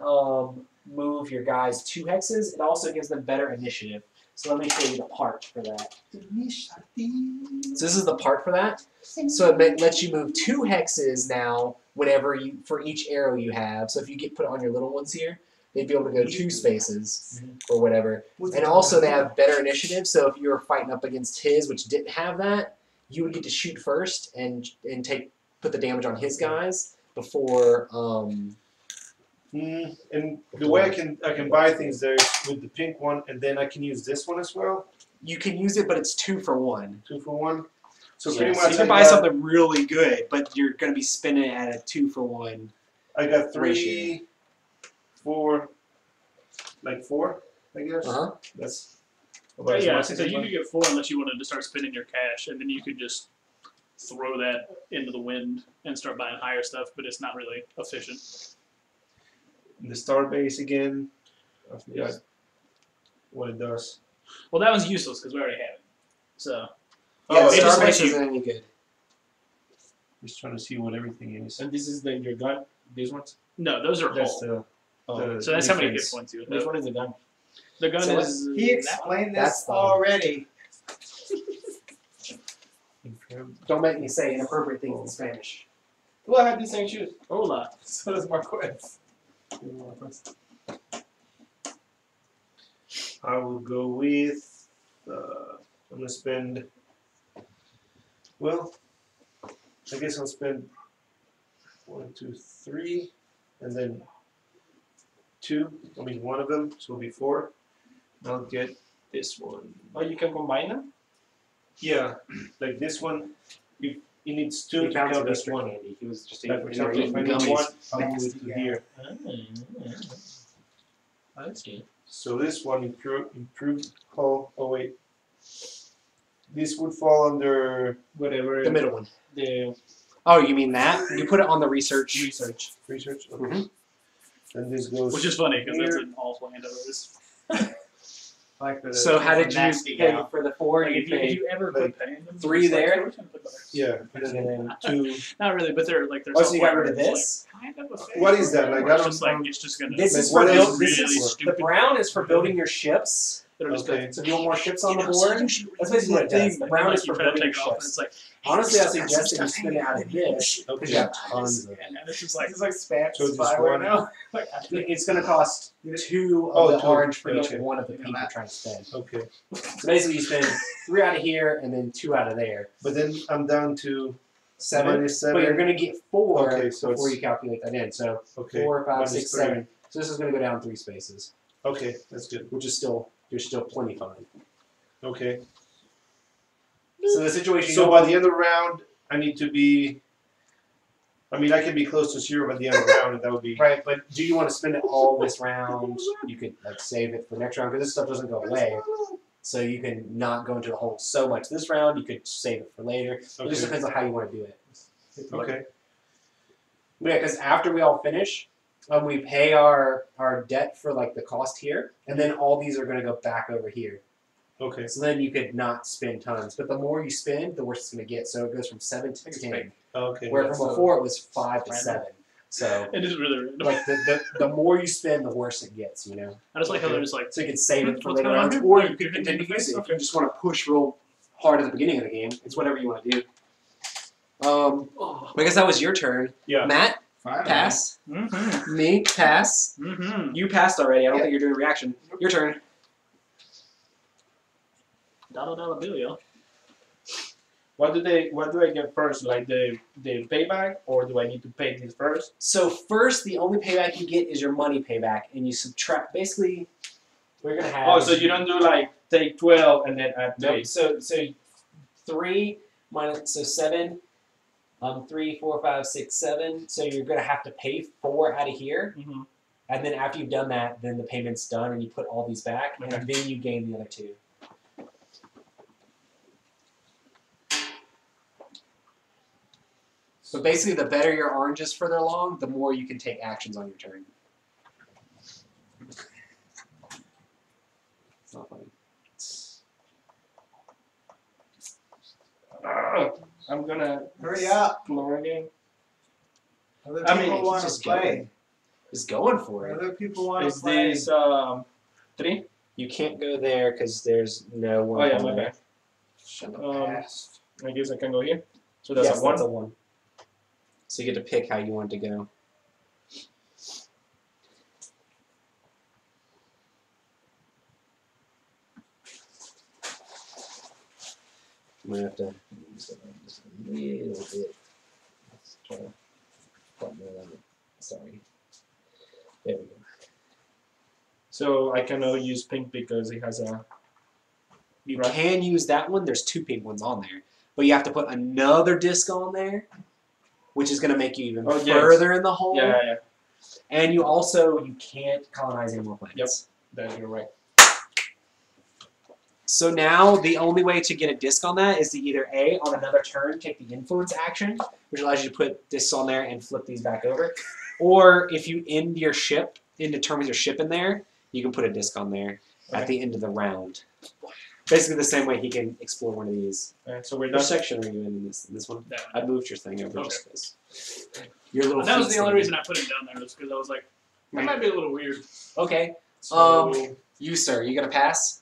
move your guys 2 hexes. It also gives them better initiative. So let me show you the part for that. So this is the part for that. So it lets you move 2 hexes now whenever for each arrow you have. So if you put it on your little ones here, they'd be able to go 2 spaces or whatever. And also they have better initiative. So if you were fighting up against his, which didn't have that, you would get to shoot first and put the damage on his guys before.
And the way I can buy things there is with the pink one, and then I can use this one as well.
You can use it, but it's 2 for 1.
2 for 1. So
Yeah,
pretty
so
much
you can buy something really good, but you're going to be spending it at a 2 for 1.
I got 3,
ratio.
4, like 4, I guess.
Uh-huh.
That's.
But yeah, so you could get 4 unless you wanted to start spending your cash, and then you could just throw that into the wind and start buying higher stuff, but it's not really efficient.
The star base again. I forgot what it does.
Well, that one's useless because we already have it. So
Yeah,
Oh,
it just
Starbase
makes you-
isn't any good.
Just trying to see what everything is.
And this is your gun. These ones.
no, those are
That's
whole.
the
So that's how many hit
defense.
points you would
Which
have.
one is the gun?
The gun
So
is
He
that one.
explained
That's
this
the-
already.
Don't make me say inappropriate things in Spanish.
Well, I have the same shoes.
Hola.
So does Marquez.
I will go with. I'm gonna spend. Well, I guess I'll spend 1, 2, 3, and then 2. I mean, one of them, so it'll be 4. I'll get this one.
Oh, you can combine them.
Yeah, like this one. It needs 2
He
to
found
count
some
as
Easter
one.
candy. He was just
Like for
eating,
example, if I
eating
need 1,
gummies.
I'll move it to here.
I see.
So this one improved hull. Oh wait, this would fall under
Whatever.
The middle one.
The
Oh, you mean that? You put it on the research.
research.
research. Okay.
Mhm.
And this goes.
Which is funny because that's
here.
an awful hand over this.
Like for the,
So how did you
nasty
pay
gal.
for the 4?
Like
You
if you
paid
ever
like,
quit paying them,
3
it's like,
there?
we're just gonna put the-
Yeah, and then 2.
Not really, but they're like there's.
Oh, so you got rid of this?
Kind of a
What is that? Like, I
it's just
don't-
like it's just gonna.
This
Like,
is
what
for
else
build.
is
This
this
is
for?
the
stupid.
brown is for building your ships.
They're just
Okay.
So if you want more ships on the
so
board,
you should
that's basically what it does. The brown
like,
is
you
for
try to
building
take
your
it off, and
ships.
it's like
Honestly, I
still got
suggest
some
that you
stuff
spend it out of this
Okay.
because you have tons of it.
and it's just like
This is like spam
So just
spy
one.
right now. Like,
It's going to cost 2 of
Oh,
the
2.
orange for each
Okay.
one of the pink you're trying to spend.
Okay,
So basically, you spend 3 out of here and then 2 out of there.
but then I'm down to
7.
-7.
But you're going to get 4
Okay, so
before
it's-
you calculate that in. So
Okay.
4, 5,
minus
6,
3.
7. So this is going to go down 3 spaces,
Okay, that's good.
which is still you're still plenty fine.
Okay.
So the situation.
So by the end of the round, I need to be. I mean, I can be close to 0 by the end of the round, and that would be.
Right, but do you want to spend it all this round? You could like save it for next round because this stuff doesn't go away. So you can not go into the hole so much this round. You could save it for later. It just
Okay.
depends on how you want to do it.
Okay.
Yeah, because after we all finish, we pay our debt for like the cost here, and then all these are going to go back over here.
Okay.
So then you could not spend tons. But the more you spend, the worse it's going to get. So it goes from 7 to 10.
Okay.
Where
that's-
from before it was 5 to 7. So
it is really random.
like the more you spend, the worse it gets, you know.
I just like how they're just like
So you can save it for
What's
later
going on
rounds,
here?
or
You
you
can
can continue to use it if
okay.
you just want to push real hard at the beginning of the game. It's whatever you want to do. I guess that was your turn.
Yeah.
Matt,
fine.
pass.
mm-hmm.
Me, pass.
Mm-hmm.
You passed already. I don't
Yeah.
think you're doing a reaction. Your turn.
Dollar bill, yo.
What do I get first? Like the payback, or do I need to pay this first?
So first, the only payback you get is your money payback, and you subtract. Basically, we're gonna have.
Oh, so you don't do like take 12 and then add
Nope.
3.
So 3 minus, so 7, 3, 4, 5, 6, 7. So you're going to have to pay 4 out of here.
Mm-hmm.
And then after you've done that, then the payment's done and you put all these back.
Okay.
And then you gain the other 2. So basically, the better your orange is further along, the more you can take actions on your turn. It's not funny.
I'm gonna
Hurry up.
explore again.
Other
I mean,
people
He's
want to
just
play.
going. Just going for it.
Other people want to
Is
play.
this 3?
You can't go there because there's no one.
Oh yeah,
on
my
there.
bad.
Shouldn't have
Um,
passed.
I guess I can go here. So that's
Yes,
a 1.
that's a 1. So you get to pick how you want to go. I'm gonna have to use it just a little bit. Let's try to button it out. Sorry. There we go.
So I cannot use pink because it has a.
You
Right.
can use that one. There's 2 pink ones on there, but you have to put another disc on there, which is going to make you even
Oh, yes.
further in the hole.
Yeah.
And you can't colonize any more planets.
That you're right.
So now the only way to get a disc on that is to either A, on another turn, take the influence action, which allows you to put discs on there and flip these back over. Or if you end your ship, determines your ship in there, you can put a disc on there at the end of the round. Basically the same way he can explore one of these.
So we're
Which
done.
section are you in this one?
That
I moved your thing over
Okay.
just this. Your little
that was
feet
the only
thing.
reason I put him down there was because I was like, that might be a little weird.
Okay.
So,
You, sir, you gonna pass?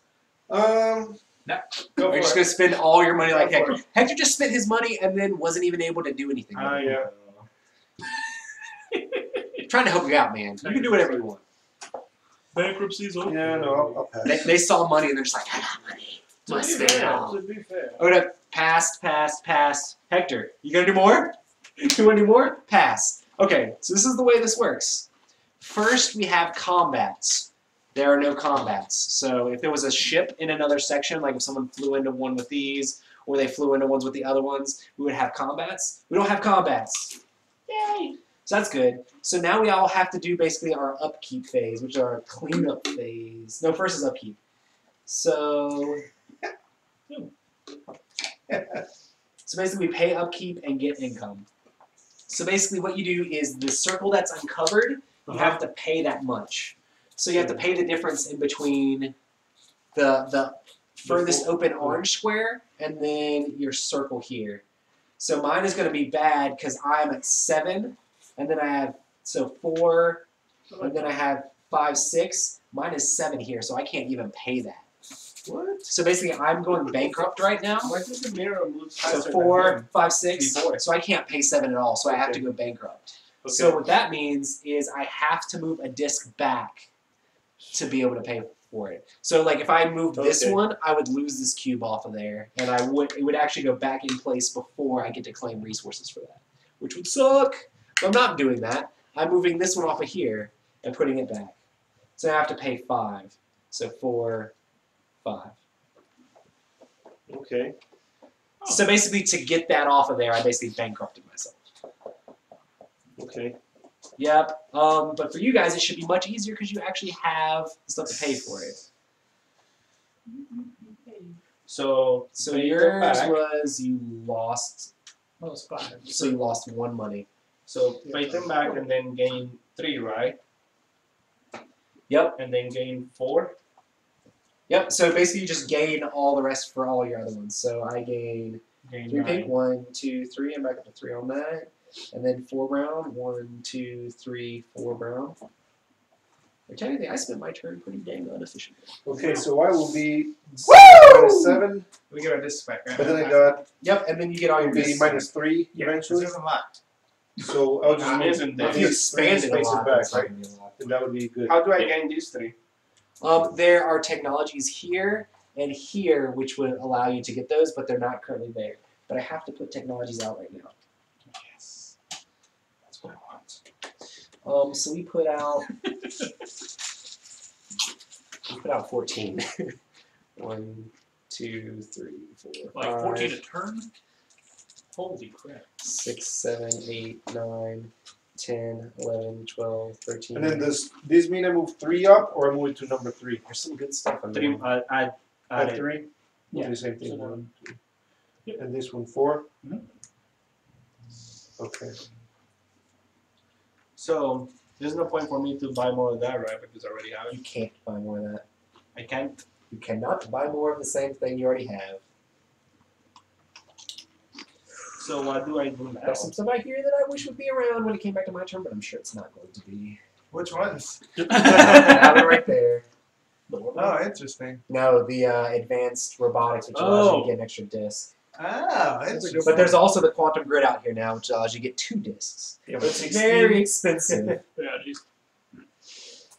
go
Or
for
you're just
it.
gonna spend all your money like
Go for
Hector? Hector just spent his money and then wasn't even able to do anything. with it.
Yeah.
Trying to help you out, man. You can do whatever you want.
Bankruptcy's over.
Yeah, no, I'll pass.
They saw money and they're just like, I got money. Must spend it all.
To be fair.
I'm gonna pass. Hector, you gonna do more? You wanna do more? Pass. Okay, so this is the way this works. First, we have combats. There are no combats. So if there was a ship in another section, like if someone flew into one with these, or they flew into ones with the other ones, we would have combats. We don't have combats. Yay! So that's good. So now we all have to do basically our upkeep phase, which is our cleanup phase. No, first is upkeep. So basically we pay upkeep and get income. So basically what you do is the circle that's uncovered, you have to pay that much. So you have to pay the difference in between the furthest open orange square and then your circle here. So mine is going to be bad because I'm at 7, and then I have 4, and then I have 5, 6. Mine is 7 here, so I can't even pay that.
What?
So basically, I'm going bankrupt right now.
Why does the mirror move
So
faster
4, 5, 6.
Before.
So I can't pay 7 at all. So I have to go bankrupt.
Okay.
So what that means is I have to move a disc back to be able to pay for it. So like if I moved this
Okay.
one, I would lose this cube off of there, and it would actually go back in place before I get to claim resources for that, which would suck. But I'm not doing that. I'm moving this one off of here and putting it back. So I have to pay 5. So 4, 5.
Okay.
So basically, to get that off of there, I basically bankrupted myself.
Okay.
Yep. But for you guys, it should be much easier because you actually have stuff to pay for it.
So
So
you go
yours
back.
was you lost.
Well, it's 5.
So you lost 1 money.
So pay them back and then gain 3, right?
Yep.
And then gain 4.
Yep. So basically, you just gain all the rest for all your other ones. So I gain
Gain
3 pink.
9.
1, 2, 3. I'm back up to 3 on that. And then 4 brown. 1, 2, 3, 4 brown. Or technically, I spent my turn pretty dang inefficiently.
Okay, so I will be
Woo!
-7,
We get our disc back, right?
but then I got
Yep. And then you get all
I
your
will be
discs.
-3
Yeah,
eventually.
there's a lot.
So I'll just
Nah,
move
isn't there?
If you
these
expanded a
spaces
lot,
back,
that's not
right?
gonna be a lot.
And that would be good.
How do I gain these 3?
There are technologies here and here which would allow you to get those, but they're not currently there. But I have to put technologies out right now.
Yes. That's what I want.
So we put out 14. 1, 2, 3, 4,
Like 14 a
5,
turn? Holy crap.
6, 7, 8, 9, 10, 11, 12, 13.
And then does this mean I move 3 up or I move it to number 3?
There's some good stuff in
Three.
there.
Add
At
it.
3?
Yeah.
Do the same thing.
So
1, 2.
Yep.
And this one 4?
Mhm.
Okay.
So there's no point for me to buy more of that, right? Because I already have
You
it.
can't buy more of that.
I can't.
You cannot buy more of the same thing you already have.
So what do I do now?
There's some stuff I hear that I wish would be around when it came back to my turn, but I'm sure it's not going to be.
Which ones?
Have it right there.
Oh, interesting.
No, the advanced robotics, which allows you
Oh.
to get an extra disc.
Oh, interesting.
But there's also the quantum grid out here now, which allows you to get 2 discs.
Yeah,
But it's very expensive.
Yeah, jeez.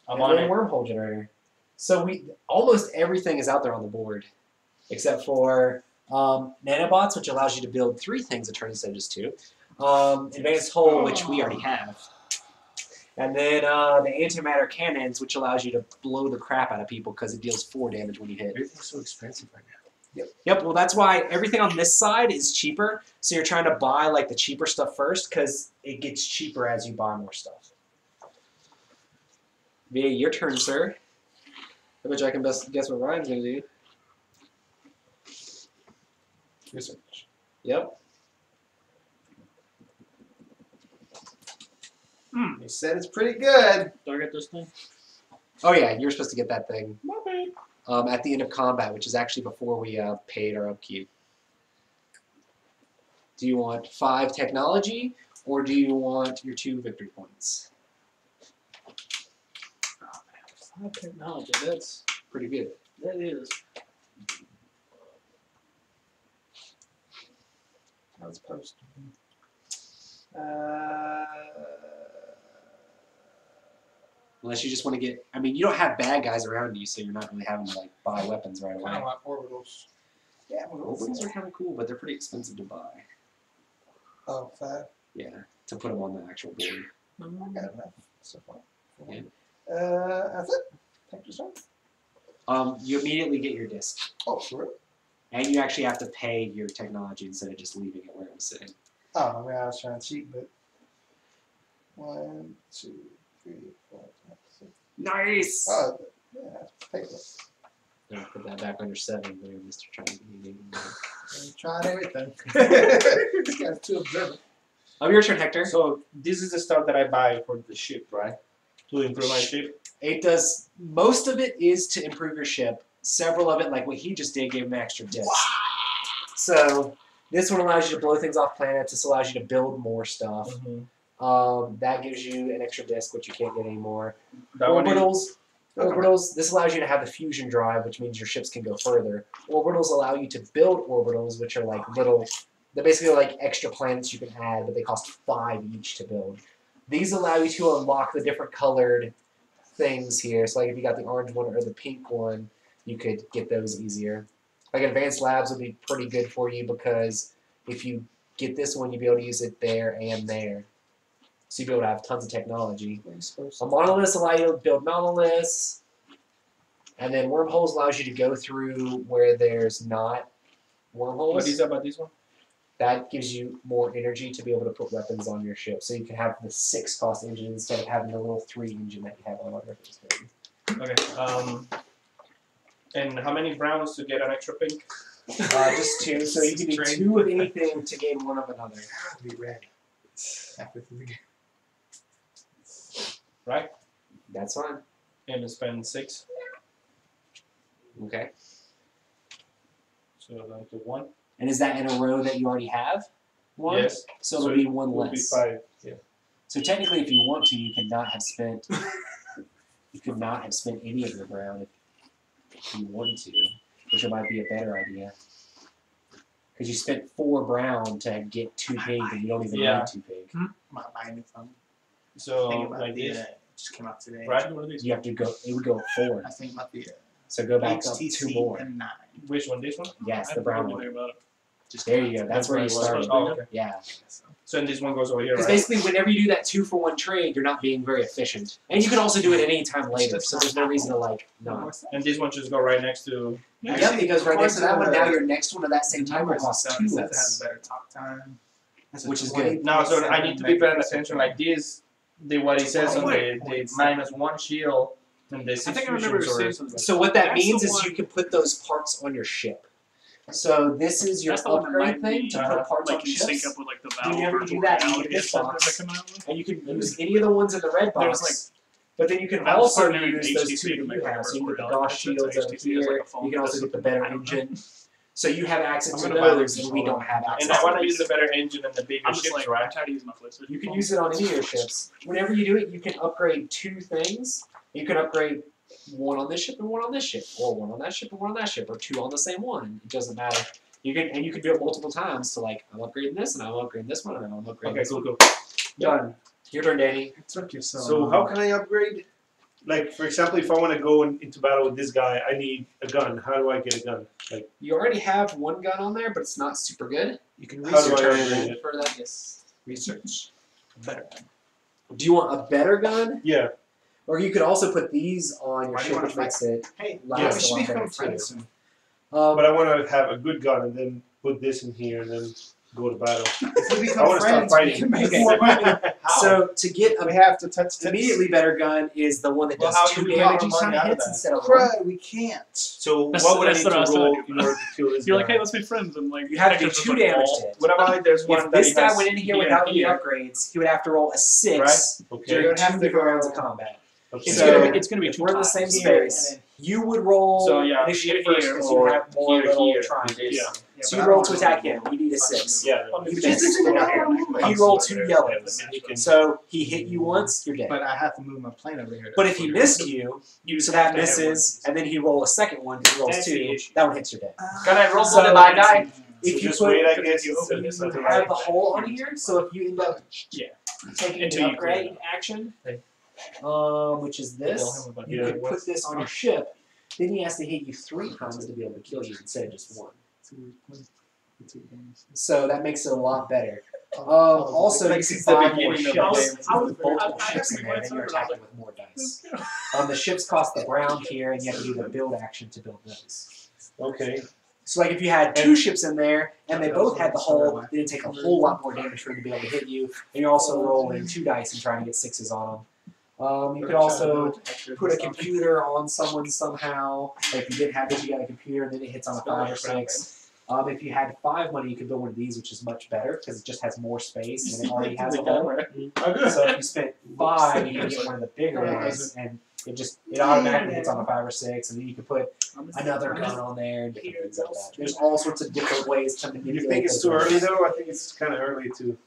I'm
And
on
then
it.
wormhole generator. So almost everything is out there on the board, except for nanobots, which allows you to build 3 things a turn instead of just 2. Advanced hull, which we already have. And then the antimatter cannons, which allows you to blow the crap out of people because it deals 4 damage when you hit.
Everything's so expensive right now.
Yep, well that's why everything on this side is cheaper. So you're trying to buy like the cheaper stuff first because it gets cheaper as you buy more stuff. Via your turn, sir. I bet you I can best guess what Ryan's gonna do.
Research.
Yep.
You said it's pretty good.
Do I get this thing?
Oh yeah, you're supposed to get that thing
My bad.
at the end of combat, which is actually before we paid our upkeep. Do you want 5 technology, or do you want your 2 victory points?
5 technology. That's
Pretty good.
that is.
I was supposed to.
Unless you just want to get, I mean, you don't have bad guys around you, so you're not really having to like buy weapons right
Kind
away.
of like orbitals. Yeah,
Orbitals are kind of cool, but they're pretty expensive to buy.
Oh, 5.
Yeah, to put them on the actual board.
I got enough so far.
Yeah.
That's it. Thank you, sir.
You immediately get your disc,
Oh, for real?
and you actually have to pay your technology instead of just leaving it where it was sitting.
Oh, I mean, I was trying to cheat, but 1, 2, 3, 4, 5, 6.
Nice.
Oh, yeah, that's paper.
Don't put that back under 7, there, Mr. Trying.
I'm trying everything. This guy's too observant.
Your turn, Hector.
So this is the stuff that I buy for the ship, right? To improve my ship.
It does. Most of it is to improve your ship. Several of it, like what he just did, gave him extra discs. So this one allows you to blow things off planets. This allows you to build more stuff. That gives you an extra disc, which you can't get anymore.
That one is,
Orbitals. This allows you to have the fusion drive, which means your ships can go further. Orbitals allow you to build orbitals, which are like little. They're basically like extra planets you can add, but they cost 5 each to build. These allow you to unlock the different colored things here. So like if you got the orange one or the pink one, you could get those easier. Like advanced labs would be pretty good for you because if you get this one, you'll be able to use it there and there. So you'll be able to have tons of technology. So monoliths allow you to build monoliths. And then wormholes allows you to go through where there's not wormholes.
what is about this one?
That gives you more energy to be able to put weapons on your ship. So you can have the 6 cost engine instead of having the little 3 engine that you have on other things.
Okay. And how many browns to get an extra pink?
Just 2, so you can do 2 of anything to gain 1 of another.
Be ready. Halfway through the game.
Right?
That's fine.
And spend 6.
Okay.
So down to 1.
And is that in a row that you already have? 1?
Yes.
So it'll be 1
Will be
less.
5. Yeah.
So technically, if you want to, you could not have spent. You could not have spent any of your brown if you wanted to, which might be a better idea. Because you spent 4 brown to get 2 pink, and you don't even
Yeah.
need 2 pink.
Might buy anything.
So
Think about
like
the,
this.
just came out today.
Right?
What are these?
You have to go. It would go at 4.
I think about the
So go back up
HTC
2 more.
M9.
Which one? This one?
Yes,
I
the brown
haven't heard
one.
anything about it.
Just
There
came
you go.
out
That's where you
where it was.
started.
Oh, okay.
Yeah.
today, so.
So then this one goes over here,
Because
right?
basically, whenever you do that 2-for-1 trade, you're not being very efficient. And you can also do it at any time later, so there's no reason to like not.
And this one just go right next to.
Yep, because right next to that one, now your next one of that same time will cost 2
It
less.
has a better talk time.
Which is good.
No, so I need to be paying attention. Like this, what he says on the -1 shield and the 6
I think I remember
fusions,
seeing
or
something.
So what that
That's
means
the
is
one-
you can put those parts on your ship. So this is your
That's the one that
upgrade
might
thing
be,
to put parts on
like you sync
ships.
up with like the
When you
Valve
ever do
virtual
that, you
reality
get this
stuff
box.
that they come out with.
And you can use any of the ones in the red box.
There's, like,
but then you can
Valve's
also
partnering with
use those
HTC
two
to
that
make
you
like a
have. So you
virtual
get the
reality
DOS
headset.
shields over
HTC has, like,
here.
a phone
You can also
that
get the
does
better
something.
engine. So you have access
I'm
to
gonna buy
those,
this
and we
one.
don't have access
and I
to
want to
those.
use the better engine and the bigger
I'm just
ships,
like,
right?
I'm tired of using my PlayStation.
You can use it on any of your ships. Whenever you do it, you can upgrade 2 things. You can upgrade 1 on this ship and 1 on this ship, or 1 on that ship and 1 on that ship, or 2 on the same one. It doesn't matter. You can do it multiple times to like, I'm upgrading this, and I'm upgrading this one, and I'm upgrading
Okay,
this
cool,
one.
cool.
Done. Your turn, Danny.
It took you so
So
long.
how can I upgrade? Like, for example, if I want to go into battle with this guy, I need a gun. How do I get a gun? Like,
You already have 1 gun on there, but it's not super good.
You can
How do I
research
upgrade
it.
it?
For that.
Yes. Research. Better.
Do you want a better gun?
yeah.
Or you could also put these on your
Why do you
ship,
wanna
which makes it
Hey,
last
Yeah.
a
we should
lot
become
better too.
friends soon.
But I want to have a good gun and then put this in here and then go to battle.
If we
I
become
wanna start
friends, we
fighting.
can make
Okay.
more money.
So to get
We
a
have to touch tips.
immediately better gun is the one that
Well,
does
how
2
do we
damage
get
each
more
time
money
it
out of
hits
that?
instead of 1.
Crud, we can't.
So
That's-
what would I
that's
need
what I
to
was
roll
telling you.
in order to kill this
You're
guy?
like, hey, let's be friends, and like
You have to do
Hector's just
2
like,
damage
"Oh."
to it.
What about if there's one
If
that
this
he
guy
has
went in here
and
without any
here?
upgrades, he would have to roll a 6
Okay.
during
You'd have
2
to
different
go-
rounds of combat.
Okay.
It's gonna be
if
2
we're in the
times.
same
Here,
space,
and then-
you would roll
So, yeah,
initiative
here,
first
here,
because you
or
have more
here,
little
here.
triangles.
Yeah.
So you roll to attack him. You need a 6.
Yeah.
You miss. He rolled 2 yellows. So he hit you once, you're dead.
But I have to move my plane over here.
But if he missed you, so that misses, and then he roll a second one because he rolls
That's the
2.
issue.
That one hits your dead.
Can I roll
So
for the bad guy?
If you
just
put,
wait, I
you
guess.
have
instead of
the whole on here, so if you end up taking
Until
the
you clear it
upgrade action,
Okay.
which is this, you
Yeah.
could put this on your ship. Then he has to hit you 3 times to be able to kill you instead of just 1. So that makes it a lot better. Also, you
Makes
can
it the
buy more
beginning of the
ships.
game.
With multiple ships in there, then you're attacking with more dice. The ships cost the brown here, and you have to do the build action to build those.
Okay.
So, like, if you had 2 ships in there, and they both had the hull, then it'd take a whole lot more damage for them to be able to hit you, and you're also rolling 2 dice and trying to get 6s on them. You could also put a computer on someone somehow. Like if you didn't have this, you got a computer, and then it hits on a 5 or 6. If you had 5 money, you could build one of these, which is much better because it just has more space and it already has a hull. So if you spent 5, you can get one of the bigger ones, and it automatically hits on a 5 or 6, and then you can put another gun on there and different things like that. There's all sorts of different ways to manipulate.
You think it's
those
too
numbers.
early though? I think it's kind of early to.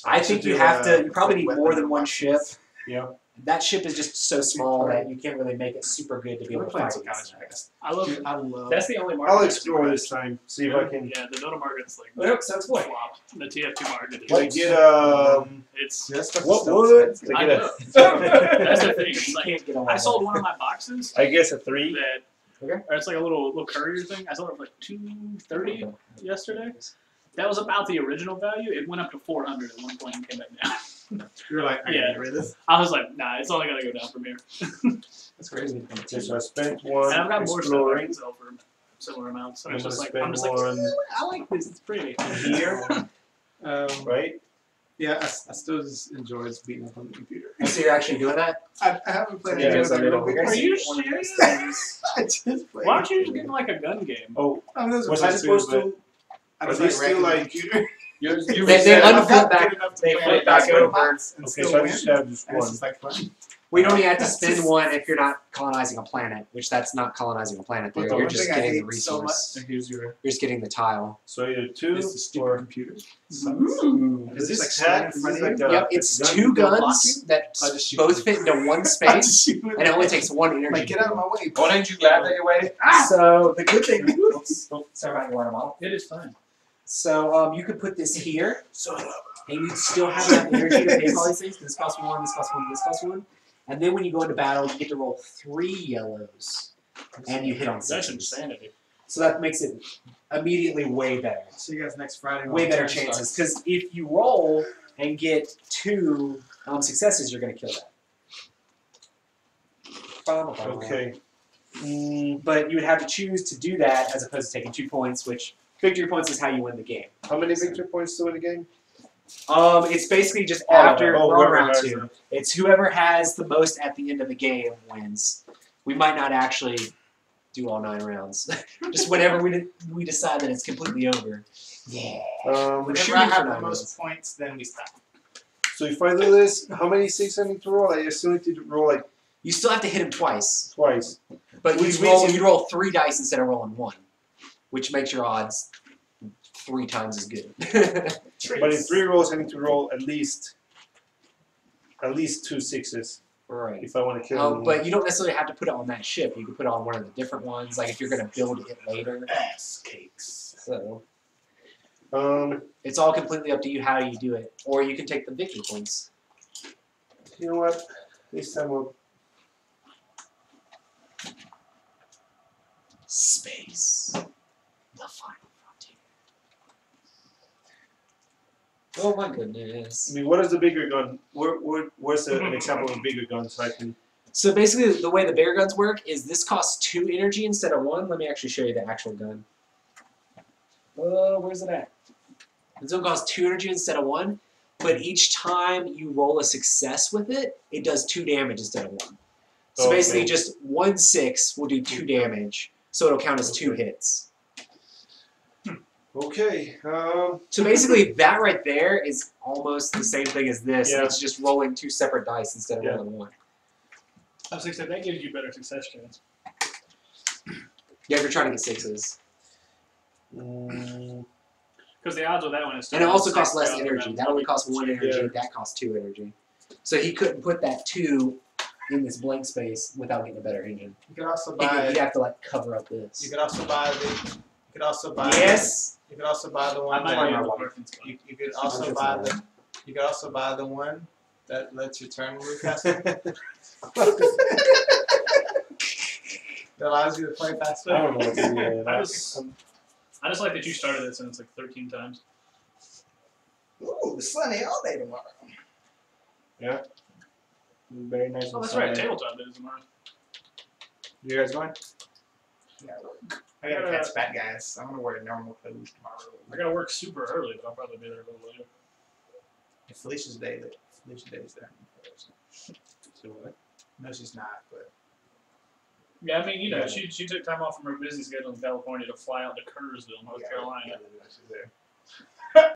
I think you
do
have
a
to. You probably need
weapon
more than
and
one
boxes.
ship.
Yeah.
That ship is just so small that you can't really make it super good to be able to fight
some
against
guys
it.
fast.
I love.
Dude, I love.
That's the only market.
I'll
that's
explore
super
this time. See if I can.
Yeah, the Dota market's like
Nope, sounds good.
flopped. The TF2 market
Can I
is.
get
It's.
Just for
what
the
wood?
stuff.
Can
I
I
know.
get
That's the thing. It's
You
like
can't get away
I sold
with
one of my boxes
I guess a 3.
that.
Okay.
Or it's like a little courier thing. I sold it for like $230 yesterday. That was about the original value. It went up to 400 at one point and came back down.
You're like, I
Yeah.
gotta get rid of this.
I was like, nah, it's only gonna go down from here.
That's crazy.
Okay, so I spent 1
And I've got more stuff I
exploring.
can sell for similar amounts. So
I'm
it's
gonna
just like
spend
I'm just like,
1
I like this. It's pretty.
here, right?
Yeah, I still just enjoy just beating up on the computer.
So you're actually doing that?
I haven't played
Yeah,
it
it's a little-
Are you serious?
I just played
Why don't you just get in like a gun game?
Oh,
I mean,
was I supposed to?
I
Was
just
he
like
still
wrecking the
like?
computer.
You
They
reset.
un-
I've got
back-
good enough to
they
play
flip
it
back
with
over.
bots and
Okay,
still
so I
win.
just have just
And it's
1.
just like fun.
We don't even have to spend 1 if you're not colonizing a planet, which that's not colonizing a planet there.
But the
You're
one
just
thing I
getting the
hate so
resource.
And here's your.
You're just getting the tile.
So either 2
It's the stupid
or.
computer.
Is
Is this like straight in front of you?
like a
Yep, it's
gun
2
block
guns that
I just shoot
both
you.
fit into one
I
space,
just shoot with
and it only takes 1 energy.
like, get
to
out of
do
my way.
Well, aren't you glad that you waited?
it. So the good thing. Sorry about your water bottle.
It is fine.
So you could put this here, and you still have enough energy to pay for all these things. This costs 1, this costs 1, this costs 1. And then when you go into battle, you get to roll 3 yellows, and you hit on
That's
6s.
insanity.
So that makes it immediately way better.
See you guys next Friday. when
Way
the
better
turn
chances.
starts.
Because if you roll and get 2 successes, you're going to kill that.
Okay.
But you would have to choose to do that as opposed to taking 2 points, which victory points is how you win the game.
How many victory points do in the game?
It's basically just
Oh,
after
oh,
we're on
whoever
round
has
2.
them.
It's whoever has the most at the end of the game wins. We might not actually do all 9 rounds. Just whenever we decide that it's completely over. Yeah. We're
Whenever
shooting
I
for
have
9
the most
rounds.
points, then we stop.
So if I do this, how many 6 I need to roll? I still need to roll like
You still have to hit him twice,
twice.
but
Which
you
means
roll 3 dice instead of rolling 1, which makes your odds 3 times as good.
But in 3 rolls, I need to roll at least 2 6s
Right.
if I want to kill him.
But you don't necessarily have to put it on that ship. You can put it on one of the different ones, like if you're going to build it later.
Ass cakes.
So
You
it's all completely up to you how you do it, or you can take the victory points.
know what? This time we'll.
Space, the final frontier. Oh my
I
goodness.
mean, what is the bigger gun? Where's an example of a bigger gun so I can.
So basically, the way the bigger guns work is this costs 2 energy instead of 1. Let me actually show you the actual gun. Where's it at? This one costs 2 energy instead of 1, but each time you roll a success with it, it does 2 damage instead of 1. So
Okay.
basically, just 1 6 will do 2 damage, so it'll count as 2
Okay.
hits.
Okay.
So basically, that right there is almost the same thing as this.
Yeah.
It's just rolling 2 separate dice instead of
Yeah.
rolling 1.
I was saying that gives you better success chance.
Yeah, if you're trying to get 6s.
mm,
Because the odds with that one is.
And it also costs
6
less
rather
energy.
than
That only costs 1 energy.
Yeah.
That costs 2 energy. So he couldn't put that 2 in this blank space without getting a better engine.
You could also
He'd
buy.
have to like cover up this.
You could also buy the. You could also buy.
Yes.
You could also buy the
I
one
might
Fine,
be
my
able to
wife.
work in spot.
You could also
sure
buy
it's
the. You could also buy the one that lets you turn move faster. That allows you to play faster.
I don't know what to do.
I just like that you started this and it's like 13 times.
Ooh, sunny all day tomorrow.
Very nice.
Oh,
and
that's right.
sunny.
Tabletop day is tomorrow.
You guys going?
Yeah, I gotta catch fat guys. I'm gonna wear normal clothes tomorrow.
I gotta work super early, but I'll probably be there a little later.
If Felicia's day that Felicia's day is there.
So what?
No, she's not. But
Yeah, I mean, you know,
Yeah.
she took time off from her busy schedule in California to fly out to Kerrsville, North
yeah,
Carolina.
yeah, she's there.